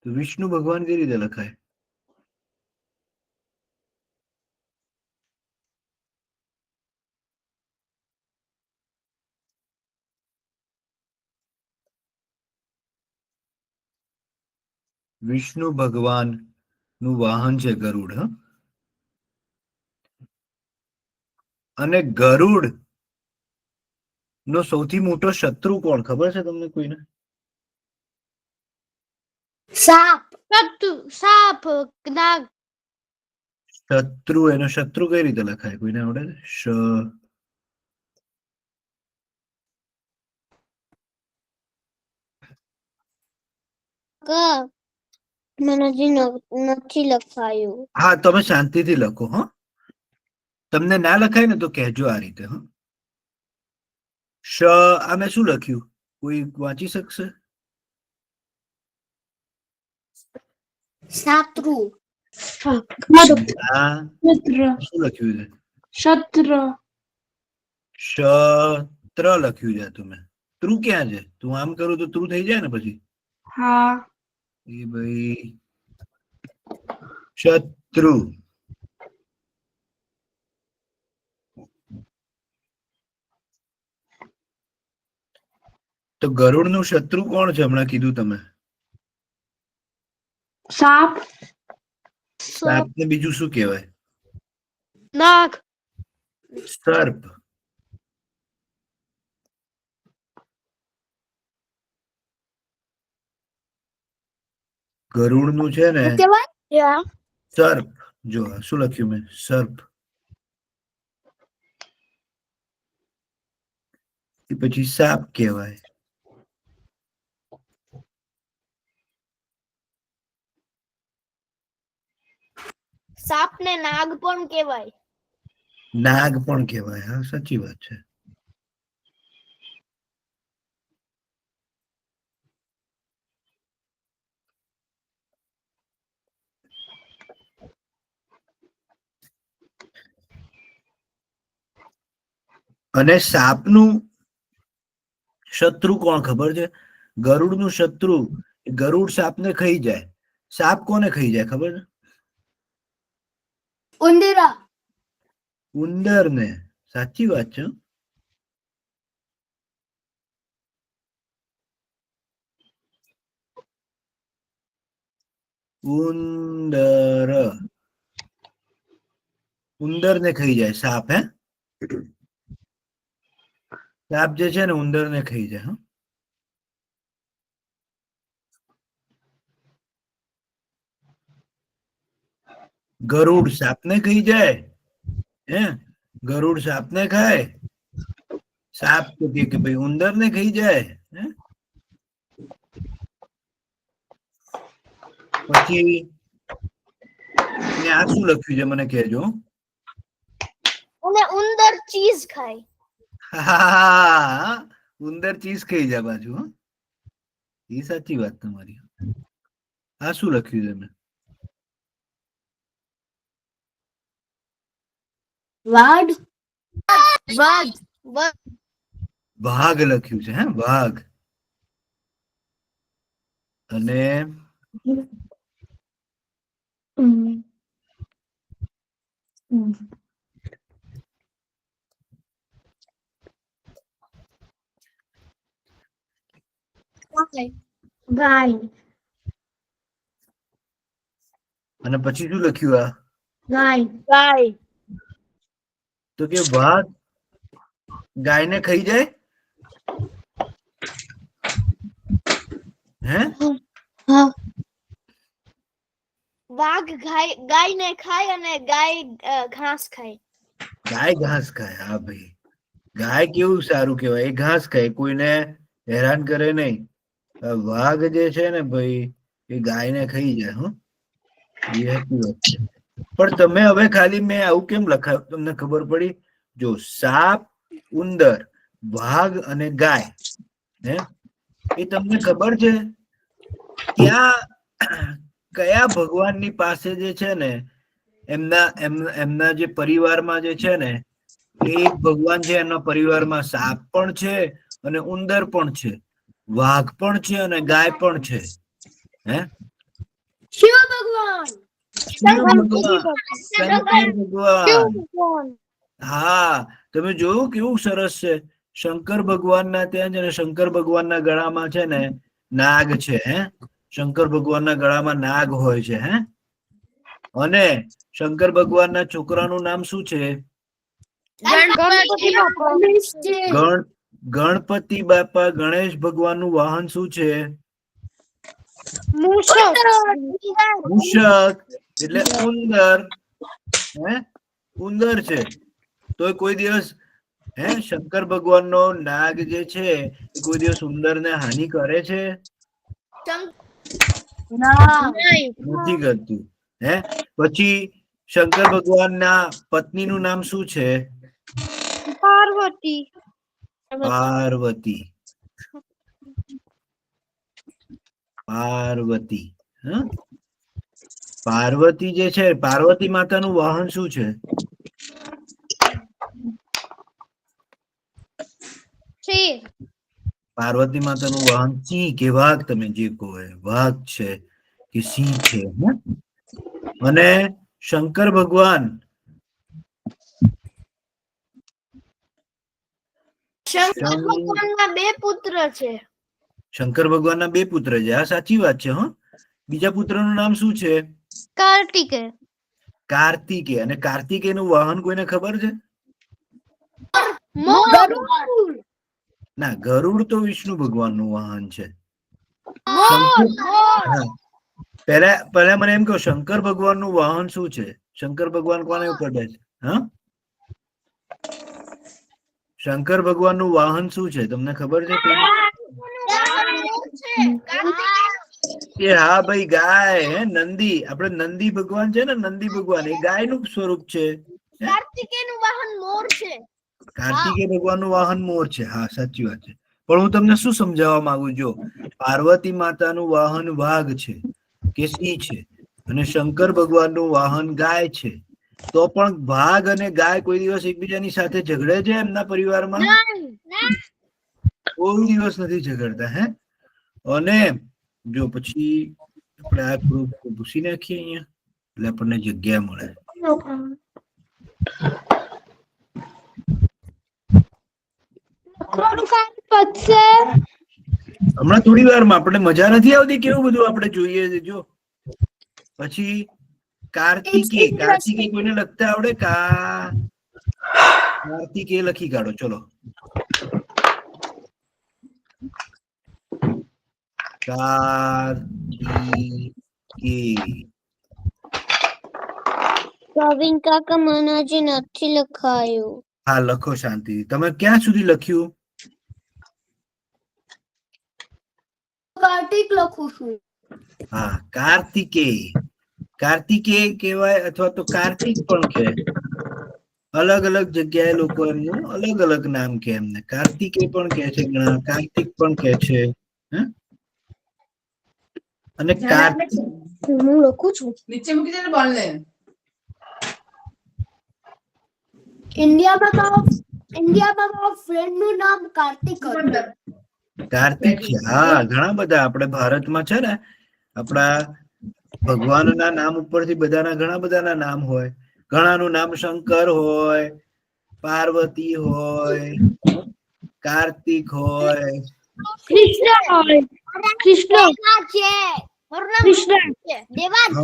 તો વિષ્ણુ ભગવાન કેવી રીતે લખાય? વિષ્ણુ ભગવાન નું વાહન છે ગરુડ. હ, અને ગરુડ નો સૌથી મોટો શત્રુ કોણ ખબર છે તમને કોઈને?
સાપ. સાપ. નાગ.
શત્રુ. એનો શત્રુ કઈ રીતે લખાય? કોઈને આવડે છે?
મને નથી લખાયું.
હા, તમે શાંતિથી લખો. હા, તમને ના લખાય ને તો કહેજો આ રીતે. હા, આ મેં શું લખ્યું? કોઈ વાંચી શકશે?
સાતરુ.
શું લખ્યું છે?
ક્ષત્ર.
ક્ષત્ર લખ્યું છે. તમે ત્રુ ક્યાં છે? તું આમ કરું તો ત્રુ થઈ જાય ને પછી.
હા.
એ ભાઈ શત્રુ. તો ગરુડ નું શત્રુ કોણ છે? હમણાં કીધું તમે.
સાપ.
સાપ ને બીજું શું કહેવાય?
નાગ.
સર્પ. ગરુડ નું છે ને સર્પ. જો શું લખ્યું મેં? સર્પ. એ પછી સાપ કહેવાય.
સાપ ને નાગ પણ કહેવાય.
નાગ પણ કહેવાય. હા, સાચી વાત છે. અને સાપનું શત્રુ કોણ ખબર છે? ગરુડ નું શત્રુ. ગરુડ સાપને ખાઈ જાય. સાપ કોને ખાઈ જાય ખબર છે?
ઉંદરા.
ઉંદર ને. સાચી વાત છે. ઉંદર. ઉંદર ને ખાઈ જાય સાપ. હે, સાપ જે છે ને ઉંદર ને ખાઈ જાય. હા, ગરુડ સાપ ને ખાઈ જાય. હે, ગરુડ સાપ ને ખાય. સાપ તો કે ભાઈ ઉંદર ને ખાઈ જાય. હે, પછી આ શું લખ્યું છે મને કહેજો.
અને ઉંદર ચીઝ ખાય.
હા, ઉંદર ચીઝ ખાઈ જાય બાજુ. હો, એ સાચી વાત તમારી. આ શું લખ્યું છે મેં?
વાઘ.
વાઘ લખ્યું છે. હે, વાઘ. અને
ગાય.
અને પછી શું લખ્યું? આ
ગાય.
તો કે વાઘ ગાયને ખાઈ જાય. હે,
વાઘ ગાયને ખાય અને ગાય ઘાસ ખાય.
ગાય ઘાસ ખાય. હા ભાઈ, ગાય કેવું સારું કહેવાય. એ ઘાસ ખાય, કોઈને હેરાન કરે નહીં. વાઘ જે છે ને ભાઈ, એ ગાયને ખાઈ જાય. હો, એ સાચી વાત છે. પણ તમે હવે ખાલી મેં આવું કેમ લખાયું તમને ખબર પડી? જો સાપ, ઉંદર, વાઘ અને ગાય, હે, એ તમને ખબર છે કયા ભગવાનની પાસે જે છે ને એમના જે પરિવારમાં જે છે ને એક ભગવાન છે, એમના પરિવારમાં સાપ પણ છે અને ઉંદર પણ છે, વાઘ પણ છે અને ગાય પણ છે. હે,
શિવ ભગવાન.
શંકર ભગવાન. હા, તમે જોયું કેવું સરસ છે. શંકર ભગવાનના ત્યાં છે ને શંકર ભગવાનના ગળામાં છે ને નાગ છે. હે, શંકર ભગવાનના ગળામાં નાગ હોય છે. હે, અને શંકર ભગવાનના છોકરાનું નામ શું છે? ગણપતિ બાપા. ગણેશ ભગવાનનું વાહન શું છે? મૂષક. એટલે ઉંદર. હે, ઉંદર છે. તો કોઈ દિવસ શંકર ભગવાનનો નાગ જે છે એ કોઈ દિવસ ઉંદરને હાનિ કરે છે? નથી કરતું. હે, પછી શંકર ભગવાનના પત્નીનું નામ શું છે?
પાર્વતી.
પાર્વતી. પાર્વતી. હ, પાર્વતી જે છે, પાર્વતી માતાનું વાહન શું છે? પાર્વતી માતાનું વાહન સિંહ કે વાઘ, તમે જે કહો એ વાઘ છે કે સિંહ છે? અને શંકર ભગવાન
ભગવાનના બે પુત્ર છે.
શંકર ભગવાનના બે પુત્ર છે. આ સાચી વાત છે. હો, બીજા પુત્રનું નામ શું છે?
કાર્તિકેય.
કાર્તિકેય. અને કાર્તિકેયનું વાહન કોઈને ખબર છે? ના, ગરુડ તો વિષ્ણુ ભગવાનનું વાહન છે. પહેલા મને એમ કહો, શંકર ભગવાનનું વાહન શું છે? શંકર ભગવાન કોને ઉપર બેસે? હા, શંકર ભગવાનનું વાહન શું છે? તમને ખબર છે? કે હા ભાઈ, ગાય. હે, નંદી. આપણે નંદી ભગવાન છે ને, નંદી ભગવાન એ ગાયનું સ્વરૂપ છે.
કાર્તિકેયનું વાહન મોર છે.
કાર્તિકેય ભગવાનનું વાહન મોર છે. હા, સાચી વાત છે. પણ હું તમને શું સમજાવવા માંગુ છું? પાર્વતી માતાનું વાહન વાઘ છે કે સિંહ છે, અને શંકર ભગવાનનું વાહન ગાય છે. તો પણ વાઘ અને ગાય કોઈ દિવસ એકબીજાની સાથે ઝઘડે છે એમના પરિવારમાં? કોઈ દિવસ નથી ઝઘડતા. હે, અને જો પછી આપણે આ થોડું ભૂસી નાખીએ અહીંયા, એટલે આપણને જગ્યા મળે. હમણાં થોડી વારમાં આપણે મજા નથી આવતી, કેવું બધું આપણે જોઈએ છે. જો પછી કાર્તિકે, કાર્તિકે કોઈને લખતા આવડે? કાર્તિકે લખી કાઢો. ચલો, કાર્તિકે.
પ્રવીણ કાકા મને હજી નથી લખાયું.
હા, લખો શાંતિ. તમે ક્યાં સુધી લખ્યું?
કાર્તિક લખું છું.
હા, કાર્તિકે. કાર્તિકે કહેવાય અથવા તો કાર્તિક પણ કહે. અલગ અલગ જગ્યાએ લોકો એમનું અલગ અલગ નામ કહે. એમને કાર્તિકે પણ કહે છે, ઘણા કાર્તિક પણ કહે છે. અને
હું લખું છું.
નીચે મૂકી દે ને બોલ ને.
ઇન્ડિયામાં મારા ફ્રેન્ડ નું નામ કાર્તિક હતું.
કાર્તિક છે. હા, ઘણા બધા આપણે ભારતમાં છે ને, આપણા ભગવાનના નામ ઉપરથી બધાના ઘણા બધાના નામ હોય. ઘણાનું નામ શંકર હોય, પાર્વતી હોય, કાર્તિક હોય.
કૃષ્ણ હોય. કૃષ્ણ
છે મારું નામ
કૃષ્ણ
છે દેવાંશ.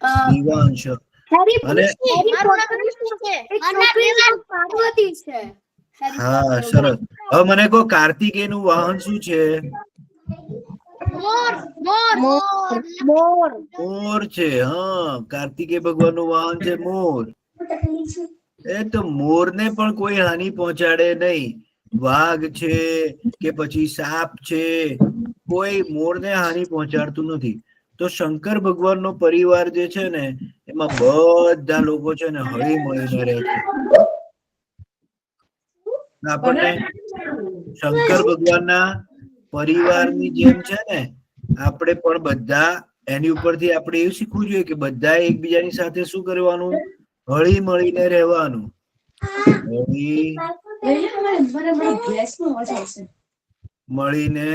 હા, દિવાંશ.
હેરી
અને
મારું નામ કૃષ્ણ છે. મારું નામ દેવાંશ પાર્વતી છે.
હા, સરસ. હવે મને કહો, કાર્તિકેયનું વાહન શું છે?
મોર મોર
મોર.
મોર છે. હા, કાર્તિકેય ભગવાનનું વાહન છે મોર. એ તો મોરને પણ કોઈ હાનિ પહોંચાડે નહીં. વાઘ છે કે પછી સાપ છે, કોઈ મોરને હાનિ પહોંચાડતું નથી. તો શંકર ભગવાનનો પરિવાર જે છે ને, એમાં બધા લોકો છે ને હળી મળીને રહે છે. આપણને શંકર ભગવાનના પરિવારની જેમ છે ને, આપણે પણ બધા એની ઉપરથી આપણે એવું શીખવું જોઈએ કે બધા એકબીજાની સાથે શું કરવાનું? હળી મળીને રહેવાનું. હળી મળીને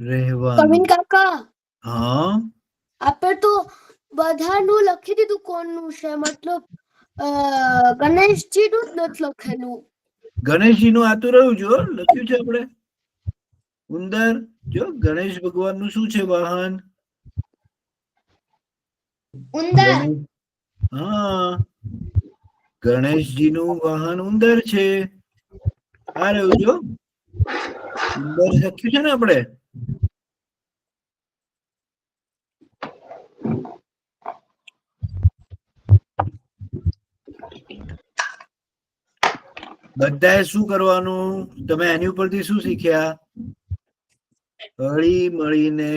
રહેવાનું.
કવિન કાકા,
હા,
આપણે તો બધાનું લખી દીધું કોણનું છે, મતલબ ગણેશજી નું જ નથી લખેલું.
ગણેશજી નું આતું રહ્યું. જો લખ્યું છે આપણે ઉંદર. જો ગણેશ ભગવાન નું શું છે વાહન?
ઉંદર.
હા, ગણેશજી નું વાહન ઉંદર છે. આ રહ્યું. જો ઉંદર લખ્યું છે ને આપણે. બધાએ શું કરવાનું? તમે એની ઉપરથી શું શીખ્યા? હળી મળીને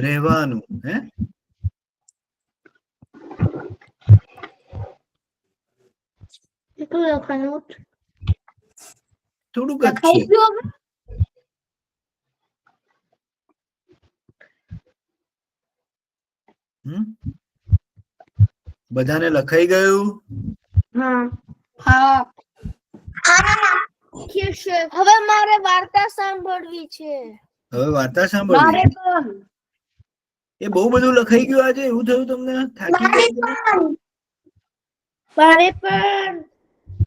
રહેવાનું. હે,
કેટલું લખવાનું?
થોડુંક જ છે.
લખાઈ ગયું હવે?
બધાને લખાઈ ગયું?
હા. હવે મારે વાર્તા સાંભળવી છે.
હવે વાર્તા સાંભળવી.
મારે પણ.
એ બહુ બધું લખાઈ ગયું આજે? એવું થયું તમને? થાકી ગયા?
મારે પણ.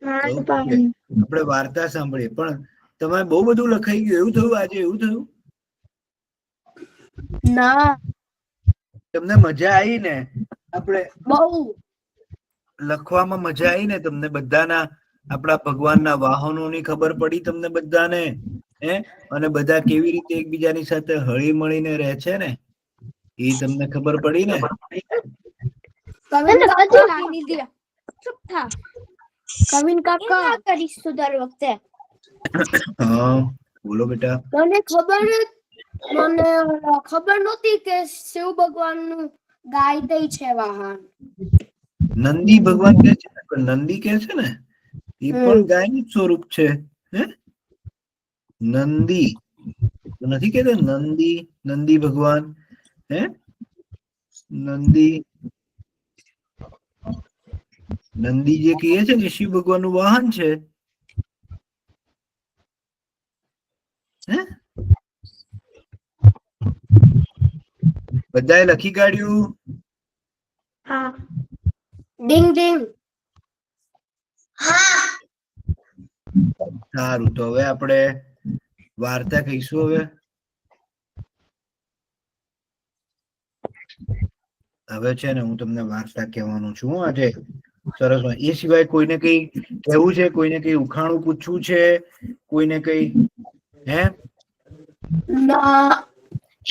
Okay. આપણે વાર્તા સાંભળીએ. પણ તમે બહુ બધું લખાઈ ગયું એવું થયું આજે? એવું થયું?
ના,
તમને મજા આવી ને? આપણે
બહુ
લખવામાં મજા આવી ને? તમને બધાના આપણા ભગવાનના વાહનોની ખબર પડી તમને બધાને? હે, અને બધા કેવી રીતે એકબીજાની સાથે હળી મળીને રહે છે ને, એ તમને ખબર પડી ને?
કવિન કાકા કરીશ તો દર વખતે.
હા, બોલો બેટા.
મને ખબર નહોતી કે શિવ ભગવાન નું ગાય દઈ છે વાહન.
નંદી ભગવાન કે છે ને, નંદી કે છે ને, એ પણ ગાયનું સ્વરૂપ છે. હે, નંદી તો નથી કહેતા નંદી, નંદી ભગવાન, હે નંદી, નંદી જે કહે છે ને શિવ ભગવાન નું વાહન છે. હે બધાએ લખી કાઢ્યું?
હા.
ડિંગ ડિંગ.
સારું, તો હવે આપણે વાર્તા કહીશું. હવે છે ને હું તમને વાર્તા કહેવાનું છું આજે. સરસ. એ સિવાય કોઈને કઈ કહેવું છે? કોઈને કઈ ઉખાણું પૂછવું છે? કોઈને કઈ? હે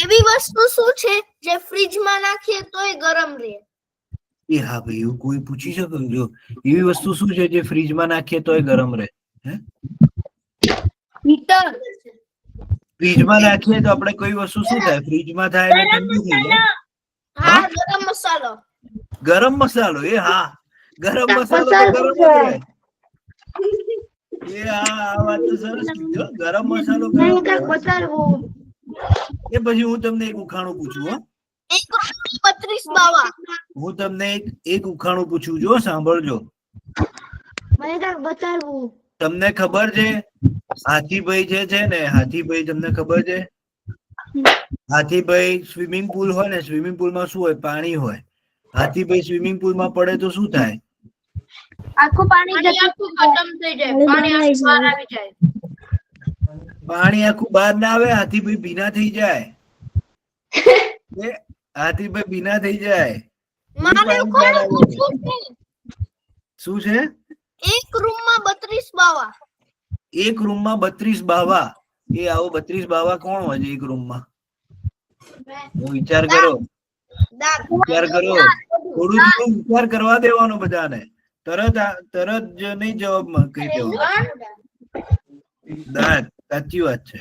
એવી વસ્તુ શું છે જે ફ્રીજમાં નાખીએ તોય ગરમ રહે?
એ હા ભાઈ, એવું કોઈ પૂછી શકો? જો એવી વસ્તુ શું છે જે ફ્રીજમાં નાખીએ તોય ગરમ રહે? હે
હીટર.
ફ્રીજમાં નાખીએ તો આપણે કોઈ વસ્તુ શું થાય? ફ્રીજમાં થાય એટલે ઠંડી થઈ જાય.
હા, ગરમ મસાલો.
ગરમ મસાલો. એ હા, ગરમ મસાલો તો ગરમ જ રહે. એ હા, આ વાત તો સરસ કીધી હો. ગરમ મસાલો ગરમ રહે. એ પછી હું તમને એક ઉખાણું પૂછું. હો,
132 બાવા.
હું તમને એક ઉખાણું પૂછું. જો સાંભળજો. તમને ખબર છે હાથીભાઈ જે છે ને, હાથીભાઈ તમને ખબર છે? હાથીભાઈ સ્વિમિંગ પુલ હોય ને, સ્વિમિંગ પુલમાં શું હોય? પાણી હોય. હાથીભાઈ સ્વિમિંગ પુલમાં પડે તો શું થાય?
આખું પાણી ખતમ થઈ જાય. પાણી આખું બહાર આવી જાય.
પાણી આખું બહાર ના આવે, હાથીભાઈ ભીના થઈ જાય. હાથીભાઈ ભીના થઈ જાય. શું છે?
એક રૂમમાં 32 બાવા.
એક રૂમમાં 32 બાવા. એ આવો 32 બાવા કોણ હોય છે એક રૂમમાં? વિચાર કરો, વિચાર કરો. થોડું વિચાર કરવા દેવાનો બધાને. તરત જ નહીં જવાબ કહી દેવાનો. સાચી વાત છે.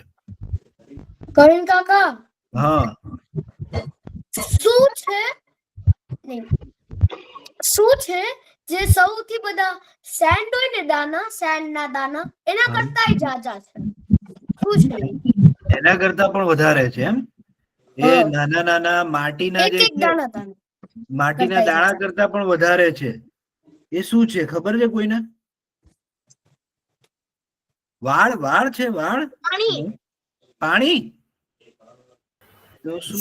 કવિન કાકા,
હા,
શું છે જે સૌથી બધા સેન્ડ હોય ને, દાના, સેન્ડ ના દાના એના કરતા જાજા છે? શું છે?
એના કરતા પણ વધારે છે એમ? એ નાના નાના માટીના જે માટીના દાણા કરતા પણ વધારે છે. એ શું છે ખબર છે કોઈને? વાળ. વાળ છે. વાળ. પાણી. તો શું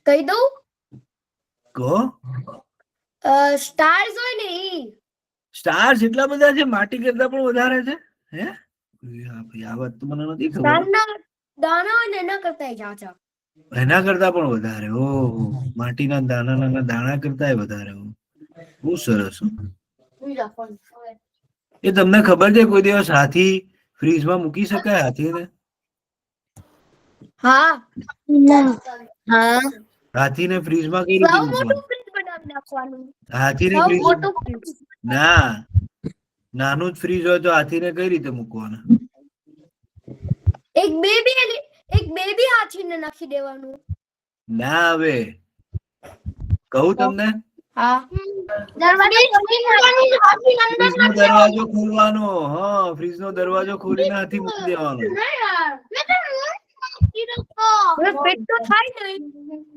કહી દઉં?
કહો.
સ્ટાર્સ હોય ને,
સ્ટાર્સ એટલા બધા છે? માટી કરતા પણ વધારે છે? હે આ વાત તો મને નથી ખબર.
દાના હોય ને એના કરતા જાજા.
એના કરતા પણ વધારે. ઓહો, માટીના નાના દાણા કરતા વધારે. બહુ સરસ. એ તમને ખબર છે કોઈ દિવસ હાથી ફ્રીજમાં મૂકી શકાય? હાથીને?
હા.
હાથીને ફ્રીજમાં કઈ રીતે મૂકવાનું? હાથીને ફ્રીજ ના, નાનું જ ફ્રીજ હોય તો હાથીને કઈ રીતે મૂકવાના?
એક બેબી હાથીને નાખી દેવાનું.
ના, હવે કહું તમને. દરવાજો ખોલવાનો. હા, ફ્રીજ નો દરવાજો ખોલીને હાથી મૂકી દેવાનો.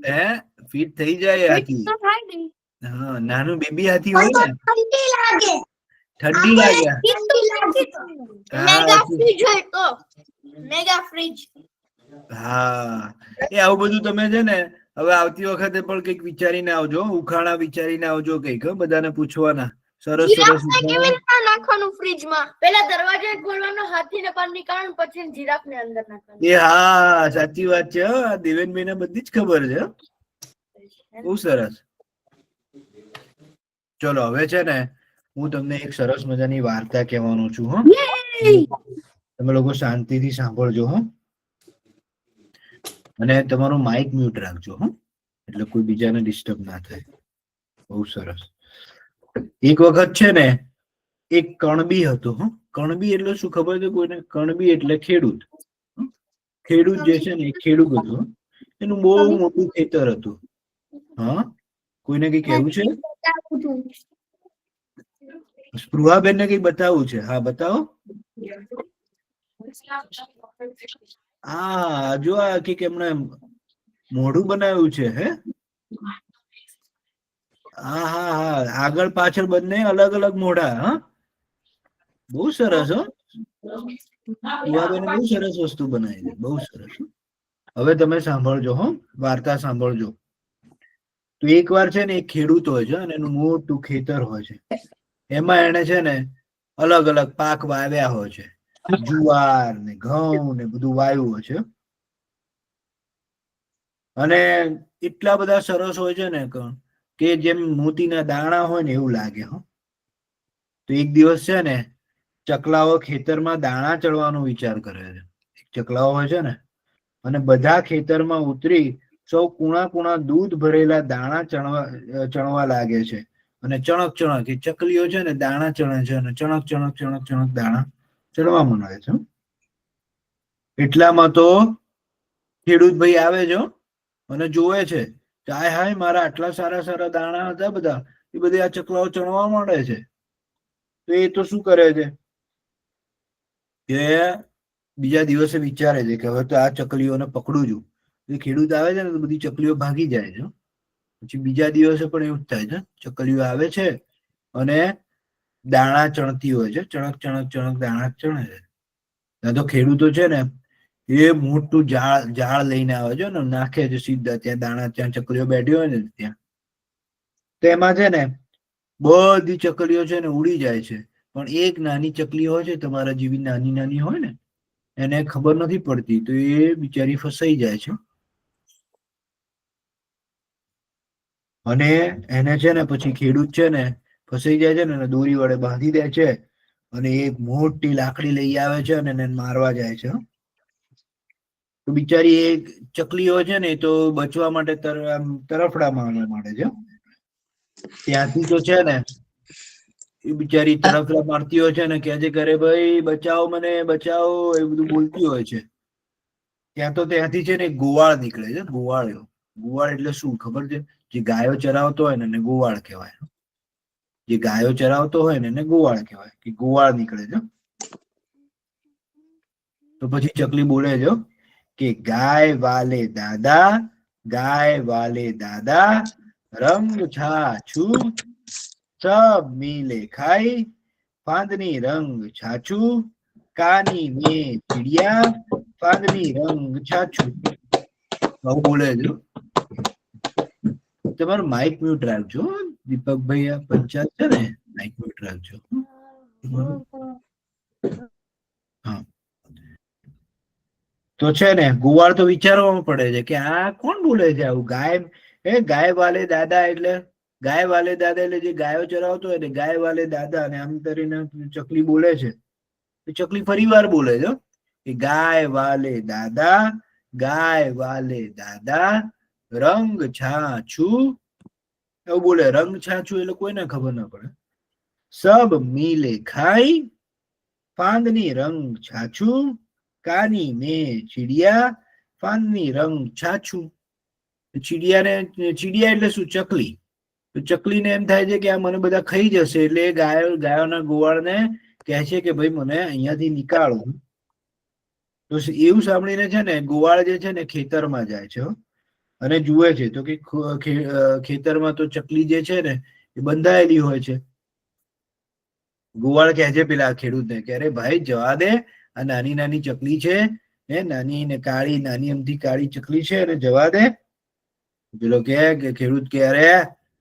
હે ફિટ થઈ જાય હાથી. હા, નાનું બેબી હાથી હોય ને, ઠંડી લાગે. હા, એ આવું બધું તમે છે ને હવે આવતી વખતે પણ કઈક વિચારીને આવજો. ઉખાણા વિચારીને આવજો કઈક. બધાને પૂછવાના. સરસ સરસ
નાખવાનું ફ્રીજમાં. પહેલા દરવાજો ખોલવાનો, હાથીને બહાર નીકાળવાનું, પછી જીરાફને અંદર નાખવાનું.
એ હા, સાચી વાત છે. દેવેનભાઈ ને બધી જ ખબર છે. બહુ સરસ. ચલો, હવે છે ને હું તમને એક સરસ મજાની વાર્તા કહેવાનો છું. હો, તમે લોકો શાંતિથી સાંભળજો. હો, અને તમારું માઇક મ્યુટ રાખજો. હો, એટલે કોઈ બીજાને ડિસ્ટર્બ ના થાય. બહુ સરસ. એક વખત છે ને એક કણબી હતો. કણબી એટલે શું ખબર છે કોઈને? કણબી એટલે ખેડૂત. ખેડૂત જે છે ને એ ખેડૂત હતો. એનું બહુ મોટું ખેતર હતું. હા, કોઈને કઈ કહેવું છે? સ્પૃહાબેન ને કઈ બતાવવું છે? હા, બતાવો. હા જો આ કે એમણે મોઢું બનાવ્યું છે હે. હા હા હા, આગળ પાછળ બંને અલગ અલગ મોઢા. હા, બહુ સરસ. હો, ફુવાબેને બહુ સરસ વસ્તુ બનાવી છે, બહુ સરસ. હવે તમે સાંભળજો, હો, વાર્તા સાંભળજો. તો એક વાર છે ને એક ખેડૂત હોય છે અને એનું મોટું ખેતર હોય છે. એમાં એને છે ને અલગ અલગ પાક વાવ્યા હોય છે. જુવાર ને ઘઉં ને બધું વાવ્યું હોય છે. અને એટલા બધા સરસ હોય છે ને કે જેમ મોતીના દાણા હોય ને એવું લાગે. હો, તો એક દિવસ છે ને ચકલાઓ ખેતરમાં દાણા ચડવાનો વિચાર કરે છે. ચકલાઓ હોય છે ને, અને બધા ખેતરમાં ઉતરી સૌ કુણા કુણા દૂધ ભરેલા દાણા ચણવા લાગે છે. અને ચણક ચણક એ ચકલીઓ છે ને દાણા ચણે છે, અને ચણક ચણક ચણક ચણક દાણા ચડવા માંડે છે. એટલામાં તો ખેડૂત ભાઈ આવે છે અને જોવે છે કે હાય હાય, મારા આટલા સારા સારા દાણા હતા બધા, એ બધી આ ચકલાઓ ચણવા માંડે છે. તો એ તો શું કરે છે કે બીજા દિવસે વિચારે છે કે હવે તો આ ચકલીઓને પકડું છું. એ ખેડૂત આવે છે ને તો બધી ચકલીઓ ભાગી જાય છે. પછી બીજા દિવસે પણ એવું જ થાય છે. ચકલીઓ આવે છે અને દાણા ચણતી હોય છે. ચણક ચણક ચણક દાણા ચણે છે. ત્યાં તો ખેડૂતો છે ને એ મોટું ઝાડ લઈને આવે છે ને નાખે છે સીધા ત્યાં દાણા, ત્યાં ચકલીઓ બેઠી હોય ને ત્યાં. તેમાં છે ને બધી ચકલીઓ છે ને ઉડી જાય છે. પણ એક નાની ચકલી હોય છે, તમારા જેવી નાની નાની હોય ને, એને ખબર નથી પડતી. તો એ બિચારી ફસાઈ જાય છે. અને એને છે ને પછી ખેડૂત છે ને ફસાઈ જાય છે ને દોરી વડે બાંધી દે છે. અને એક મોટી લાકડી લઈ આવે છે અને એને મારવા જાય છે. તો બિચારી એક ચકલી હોય છે ને તો બચવા માટે તરફડા મારવા માંડે છે. ત્યાંથી તો છે ને એ બિચારી તરફડા મારતી હોય છે ને કહે છે, કરે ભાઈ બચાવો મને, બચાવો, એ બધું બોલતી હોય છે. ત્યાં તો ત્યાંથી છે ને ગોવાળ નીકળે છે. ગોવાળ એટલે શું ખબર છે? જે ગાયો ચરાવતો હોય ને એને ગોવાળ કહેવાય. જે ગાયો ચરાવતો હોય ને એને ગોવાળ કહેવાય. કે ગોવાળ નીકળે છે. તો પછી ચકલી બોલે છે કે ગાય વાલે દાદા, ગાય વાલે દાદા, રંગ છાછું સબ મિલે ખાઈ, ફાંદની રંગ છાછું, કાની में चिड़िया, ફાંદની રંગ છાછું. આવું બોલે છે. તમારું માઇક મ્યુટ રાખજો દીપકભાઈ. આ પંચાયત છે ને, માઇક મ્યુટ રાખજો. હા, તો છે ને ગોવાળ તો વિચારવામાં પડે છે કે આ કોણ બોલે છે આવું? ગાય વાલે દાદા એટલે ગાય વાલે દાદા એટલે જે ગાયો ચરાવતો હોય ને ગાય વાલે દાદા. અને આમ કરીને ચકલી બોલે છે. ચકલી ફરી વાર બોલે છે કે ગાય વાલે દાદા, ગાય વાલે દાદા, રંગ છાછું. એવું બોલે. રંગ છાછું એટલે કોઈને ખબર ના પડે. સબ મિલે ખાઈ, ફાંદની રંગ છાછું, કાની में चिड़िया, ફાંદની રંગ છાછું. ચીડિયા એટલે શું? ચકલી. તો ચકલીને એમ થાય છે કે આ મને બધા ખાઈ જશે, એટલે ગાયોના ગોવાળને કહે છે કે ભાઈ મને અહીંયાથી નીકાળો. તો એવું સાંભળીને છે ને ગોવાળ જે છે ને ખેતરમાં જાય છે અને જુએ છે તો કે ખેતરમાં તો ચકલી જે છે ને એ બંધાયેલી હોય છે. ગોવાળ કહે છે પેલા ખેડૂતને કે અરે ભાઈ જવા દે, આ નાની નાની ચકલી છે, નાની ને કાળી, નાની અમથી કાળી ચકલી છે, અને જવા દે. પેલો કે ખેડૂત કે અરે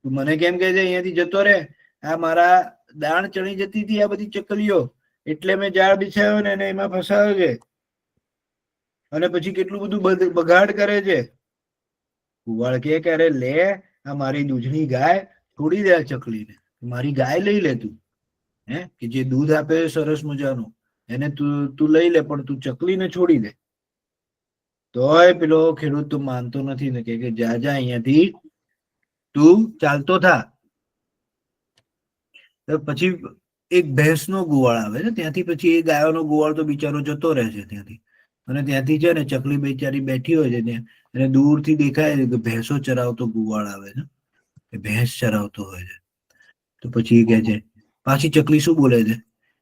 તું મને કેમ કે છે અહીંયાથી જતો રે? આ મારા દાણ ચણી જતી હતી આ બધી ચકલીઓ, એટલે મેં જાળ બિછાયો ને એને એમાં ફસાયો છે. અને પછી કેટલું બધું બગાડ કરે છે. ગોવાળ કે અરે લે, આ મારી દૂધની ગાય, છોડી દે આ ચકલીને, મારી ગાય લઈ લે તું. કે જે દૂધ આપે સરસ મજાનું, એને તું લઈ લે, પણ તું ચકલીને છોડી દે. તોય પેલો ખેડૂત તો માનતો નથી ને કે જા અહીંયાથી, તું ચાલતો થા. પછી એક ભેંસનો ગોવાળ આવે છે. ત્યાંથી પછી એ ગાયોનો ગોવાળ તો બિચારો જતો રહે છે ત્યાંથી. અને ત્યાંથી છે ને ચકલી બેચારી બેઠી હોય છે ત્યાં, અને દૂરથી દેખાય છે કે ભેંસો ચરાવતો ગોવાળ આવે છે, કે ભેંસ ચરાવતો હોય છે. તો પછી એ કહે છે, પાછી ચકલી શું બોલે છે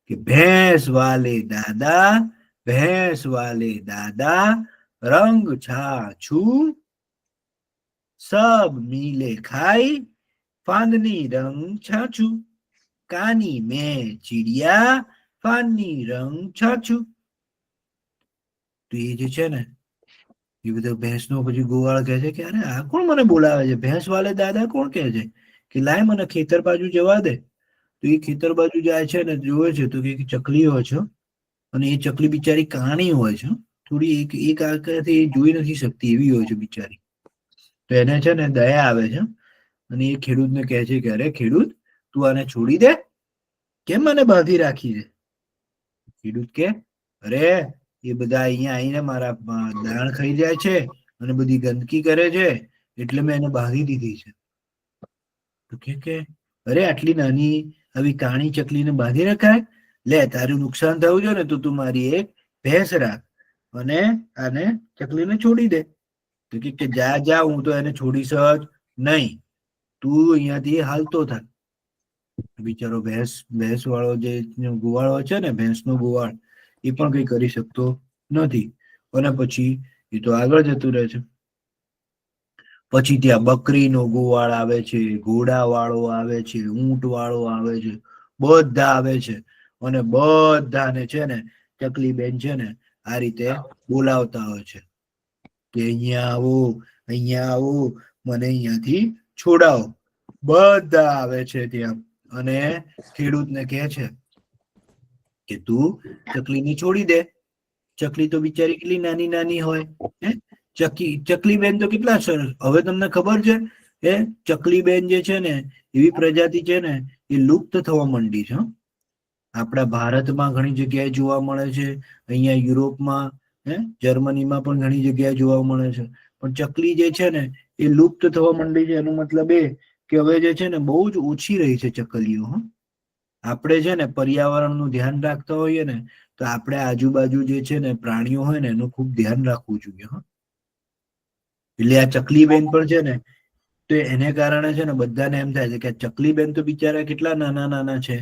કે ભેંસ વાલે દાદા, ભેંસ વાલે દાદા રંગ છાછું સબ મિલે ખાઈ ફાંદની રંગ છાછું કાની મેં ચીડિયા ફાંદની રંગ છાછું. તો એ જે છે ને એ બધા ભેંસનો પછી ગોવાળ કહે છે કે અરે આ કોણ મને બોલાવે છે, ભેંસ વાલે દાદા કોણ કહે છે કે લાય મને ખેતર બાજુ જવા દે. તો એ ખેતર બાજુ જાય છે ને જોવે છે તો કે ચકલી હોય છે અને એ ચકલી બિચારી કાણી હોય છે, થોડી એક આંખથી એ જોઈ નથી શકતી એવી હોય છે બિચારી. તો એને છે ને દયા આવે છે અને એ ખેડૂતને કહે છે કે અરે ખેડૂત તું આને છોડી દે, કેમ મને બાંધી રાખી છે? ખેડૂત કે અરે એ બધા અહીંયા આવીને મારા દાણ ખાઈ જાય છે અને બધી ગંદકી કરે છે એટલે મેં એને બાંધી દીધી છે. તો કે અરે આટલી નાની આવી કાણી ચકલીને બાંધી રખાય, લે તારું નુકસાન થયું છે ને તો તું મારી એક ભેંસ રાખ અને આને ચકલીને છોડી દે. તો કે જા જા હું તો એને છોડીશ જ નહીં, તું અહીંયાથી હાલતો થાય. બિચારો ભેંસ વાળો જે ગોવાળો છે ને ભેંસનો ગોવાળ એ પણ કઈ કરી શકતો નથી અને પછી એ તો આગળ જતું રહે છે. પછી ત્યાં બકરીનો ગોવાળ આવે છે, ઘોડા વાળો આવે છે, ઊંટ વાળો આવે છે, બધા આવે છે અને બધાને છે ને ચકલી બેન છે ને આ રીતે બોલાવતા હોય છે કે અહીંયા આવો મને અહીંયાથી છોડાવો. બધા આવે છે ત્યાં અને ખેડૂતને કહે છે કે તું ચકલીને છોડી દે. ચકલી તો બિચારી કેટલી નાની નાની હોય હે, ચકલી બેન તો કેટલા સરસ. હવે તમને ખબર છે એ ચકલી બેન જે છે ને એવી પ્રજાતિ છે ને એ લુપ્ત થવા માંડી છે. આપણા ભારતમાં ઘણી જગ્યાએ જોવા મળે છે, અહીંયા યુરોપમાં જર્મનીમાં પણ ઘણી જગ્યાએ જોવા મળે છે, પણ ચકલી જે છે ને એ લુપ્ત થવા માંડી છે. એનો મતલબ એ કે હવે જે છે ને બહુ જ ઓછી રહી છે ચકલીઓ. આપણે છે ને પર્યાવરણનું ધ્યાન રાખતા હોઈએ ને તો આપણે આજુબાજુ જે છે ને પ્રાણીઓ હોય ને એનું ખૂબ ધ્યાન રાખવું જોઈએ. એટલે આ ચકલી બેન પણ છે ને તો એને કારણે છે ને બધાને એમ થાય છે કે આ ચકલી બેન તો બિચારા કેટલા નાના નાના છે,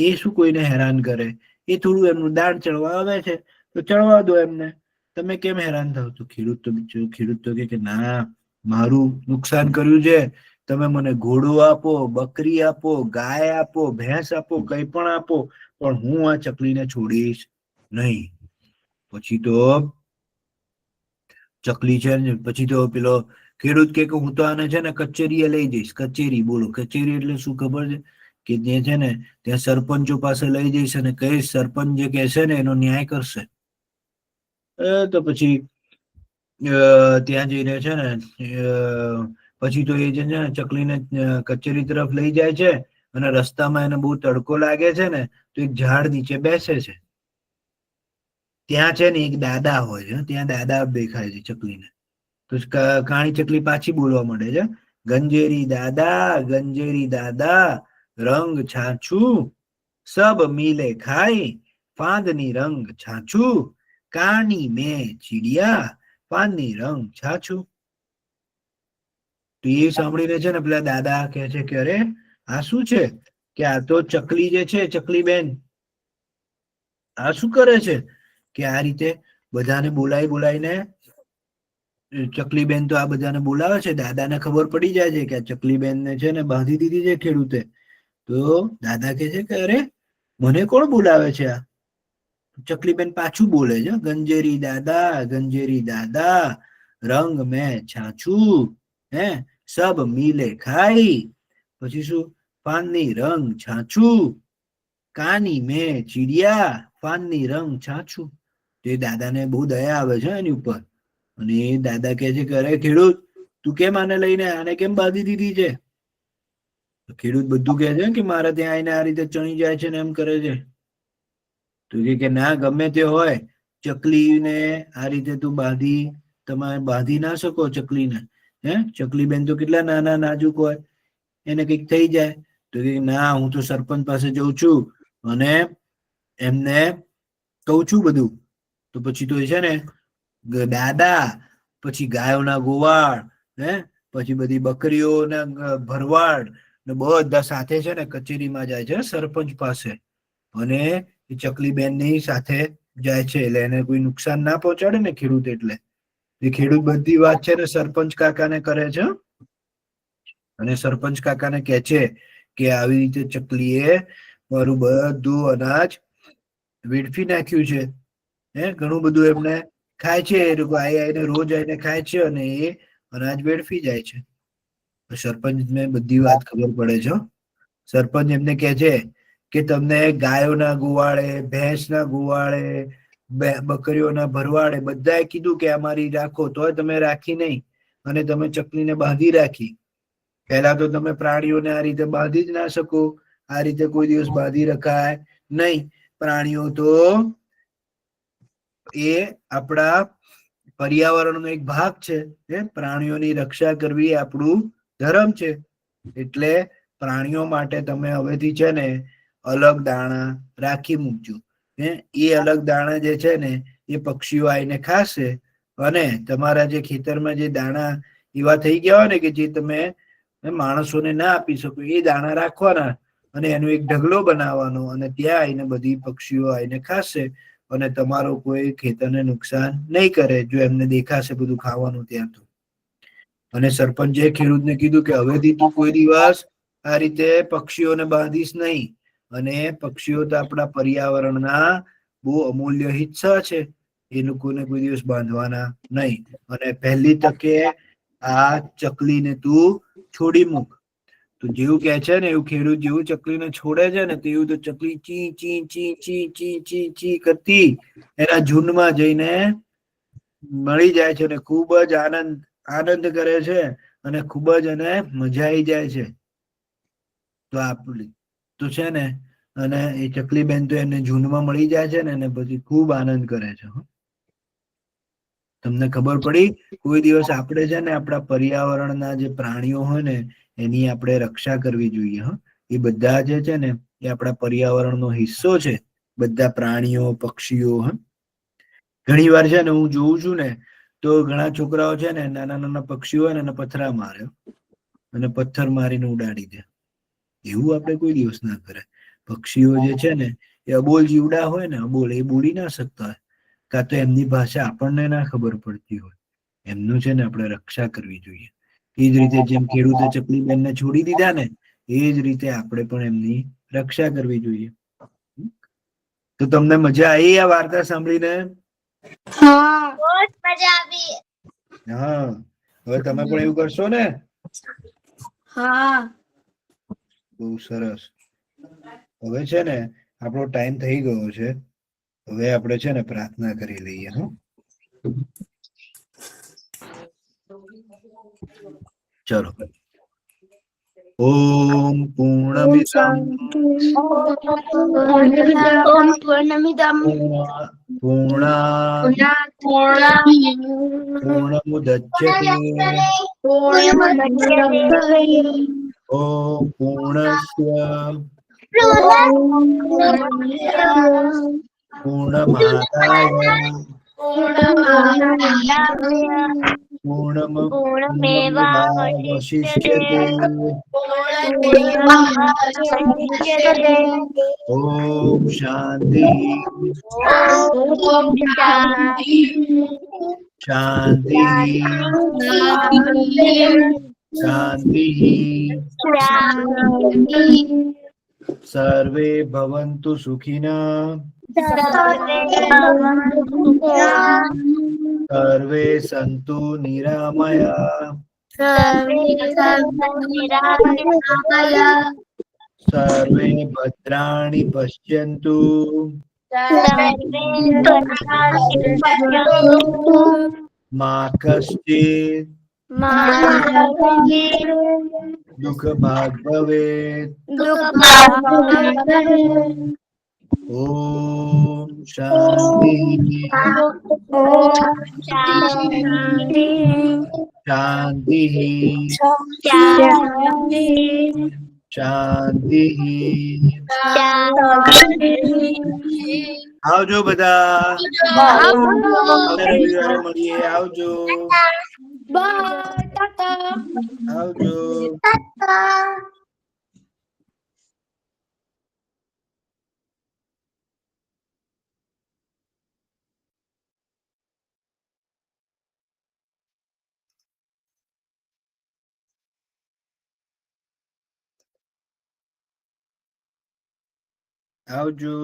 એ શું કોઈને હેરાન કરે, એ થોડું એમનું દાણ ચડવા આવે છે તો ચડવા દો એમને, તમે કેમ હેરાન થાવ? તો ખેડૂત તો કે ના, મારું નુકસાન કર્યું છે, તમે મને ઘોડો આપો, બકરી આપો, ગાય આપો, ભેંસ આપો, કઈ પણ આપો, પણ હું આ ચકલીને છોડીશ નહીં. પછી તો ચકલી છે ને પછી તો પેલો ખેડૂત કે હું તો આને છે ને કચેરીએ લઈ જઈશ. કચેરી, બોલો કચેરી એટલે શું ખબર છે કે જે છે ને ત્યાં સરપંચો પાસે લઈ જઈશ અને કહીશ સરપંચ જે કહેશે ને એનો ન્યાય કરશે. તો પછી ત્યાં જઈને છે ને પછી તો એ જે છે ને ચકલીને કચેરી તરફ લઈ જાય છે અને રસ્તામાં એને બહુ તડકો લાગે છે ને તો એક ઝાડ નીચે બેસે છે. ત્યાં છે ને એક દાદા હોય છે, ત્યાં દાદા દેખાય છે ચકલીને. તો કાણી ચકલી પાછી બોલવા માંડે છે, ગંજેરી દાદા રંગ છાછું સબ મિલે ખાઈ ફાંદની રંગ છાછું કાની મેં ચીડિયા ફાંદની રંગ છાછું. તો એ સાંભળીને છે ને પેલા દાદા કહે છે કે અરે આ શું છે કે આ તો ચકલી જે છે ચકલી બેન આ શું કરે છે કે આ રીતે બધાને બોલાવીને ચકલી બેન તો આ બધાને બોલાવે છે. દાદાને ખબર પડી જાય છે કે આ ચકલી બેન ને છે ને બાંધી દીધી છે ખેડૂતે. તો દાદા કહે છે કે અરે મને કોણ બોલાવે છે? આ ચકલી બેન પાછું બોલે છે, ગંજેરી દાદા રંગ મેં છાછું સબ મિલે ખાઈ. પછી શું? ફાનની રંગ છાછું કાની મેં ચીડિયા ફાનની રંગ છાછું. તે દાદાને બહુ દયા આવે છે એની ઉપર અને એ દાદા કહે છે કે અરે ખેડૂત તું કેમ આને લઈને આને કેમ બાંધી દીધી છે? ખેડૂત બધું કહે છે કે મારે ત્યાં આવીને આ રીતે ચણી જાય છે ને એમ કરે છે. તો કે ના, ગમે તે હોય ચકલીને આ રીતે તું તમે બાંધી ના શકો ચકલીને. ચકલી બેન તો કેટલા નાના નાજુક હોય, એને કઈક થઈ જાય. તો કે ના, હું તો સરપંચ પાસે જઉં છું અને એમને કહું છું બધું. તો પછી તો એ છે ને દાદા પછી ગાયોના ગોવાળ પછી બધી બકરીઓના ભરવાડ ને બધા સાથે છે ને કચેરીમાં જાય છે સરપંચ પાસે અને એ ચકલી બેનની સાથે જાય છે એટલે એને કોઈ નુકસાન ના પહોંચાડે ને ખેડૂત. એટલે એ ખેડૂત બધી વાત છે ને સરપંચ કાકાને કરે છે અને સરપંચ કાકાને કહે છે કે આવી રીતે ચકલીએ મારું બધું અનાજ વેડફી નાખ્યું છે. ઘણું બધું એમને ખાય છે, એ લોકો આવીને રોજ આવીને ખાય છે અને એ અનાજ વેડફી જાય છે. સરપંચને બધી વાત ખબર પડે છે. સરપંચ એમને કહે છે કે તમને ગાયોના ગુવાળે, ભેંસના ગુવાળે, બકરીઓના ભરવાડે બધાએ કીધું કે અમારી રાખો, તોય તમે રાખી નહીં અને તમે ચકલીને બાંધી રાખી. પહેલા તો તમે પ્રાણીઓને આ રીતે બાંધી જ ના શકો. આ રીતે કોઈ દિવસ બાંધી રખાય નહીં. પ્રાણીઓ તો એ આપણા પર્યાવરણનો એક ભાગ છે. પ્રાણીઓની રક્ષા કરવી એ આપણું ધર્મ છે. એટલે પ્રાણીઓ માટે તમે હવેથી છે ને અલગ દાણા રાખી મૂકજો. એ અલગ દાણા જે છે ને એ પક્ષીઓ આવીને ખાશે અને તમારા જે ખેતરમાં જે દાણા એવા થઈ ગયા હોય ને કે જે તમે માણસોને ના આપી શકો, એ દાણા રાખવાના અને એનો એક ઢગલો બનાવવાનો અને ત્યાં આવીને બધી પક્ષીઓ આવીને ખાશે અને તમારો કોઈ ખેતરને નુકસાન નહીં કરે જો એમને દેખાશે બધું ખાવાનું ત્યાં તો. અને સરપંચે ખેડૂતને કીધું કે હવેથી તું કોઈ દિવસ આ રીતે પક્ષીઓને બાંધીશ નહીં. અને પક્ષીઓ તો આપણા પર્યાવરણના બહુ અમૂલ્ય હિસ્સા છે. એ લોકોને કોઈ દિવસ બાંધવાના નહીં. અને પહેલી તકે આ ચકલીને તું છોડી મૂક. તો જેવું કે છે ને એવું ખેડૂત જેવું ચકલીને છોડે છે ને તેવું તો ચકલી ચી ચી ચી ચી ચી ચી ચી કરતી એના ઝુંડમાં જઈને મળી જાય છે અને ખૂબ જ આનંદ કરે છે અને ખૂબ જ એને મજા આવી જાય છે. તો આપણી તો છે ને અને એ ચકલી બેન તો એને ઝુંડમાં મળી જાય છે ને એને પછી ખૂબ આનંદ કરે છે. તમને ખબર પડી? કોઈ દિવસ આપણે છે ને આપણા પર્યાવરણના જે પ્રાણીઓ હોય ને એની આપણે રક્ષા કરવી જોઈએ. એ બધા જે છે ને એ આપણા પર્યાવરણનો હિસ્સો છે. બધા પ્રાણીઓ, પક્ષીઓ. ઘણી વાર છે ને હું જોઉં છું ને તો ઘણા છોકરાઓ છે ને નાના નાના પક્ષીઓ હોય ને એને પથરા મારે અને પથ્થર મારીને ઉડાડી દે. એવું આપણે કોઈ દિવસ ના કરે. પક્ષીઓ જે છે ને એ અબોલ જીવડા હોય ને, અબોલ, એ બોલી ના શકતા હોય, કાં તો એમની ભાષા આપણને ના ખબર પડતી હોય. એમનું છે ને આપણે રક્ષા કરવી જોઈએ. એ જ રીતે જેમ ખેડૂતે ચકલી બેનને છોડી દીધા ને એ જ રીતે આપણે પણ એમની રક્ષા કરવી જોઈએ. તો તમને મજા આવી આ વાર્તા સાંભળીને?
હા,
બહુ જ મજા આવી.
હા, હવે તમે પણ એવું કરશો ને?
હા.
બહુ સરસ. હવે છે ને આપણો ટાઈમ થઈ ગયો છે. હવે આપણે છે ને પ્રાર્થના કરી લઈએ. ચલો. ઓમ પૂર્ણમિદં
ઓમ પૂર્ણમિદં
પૂર્ણાત પૂર્ણમુદચ્યતે ઓમ પૂર્ણસ્ય પૂર્ણમાદાય પૂર્ણમેવાવશિષ્યતે. ઓમ શાંતિ શાંતિ શાંતિ. સર્વે ભવન્તુ સુખિનઃ સર્વે સંતુ નિરામયા સર્વે ભદ્રાણિ પશ્યન્તુ મા કશ્ચિત દુઃખ ભાગ ભવેત. ઓમ શાંતિ શાંતિ શાંતિ. આવજો બધા. હવે રવિવારે મળીએ. આવજો.
બાય, ટાટા.
આવજો. આવજો.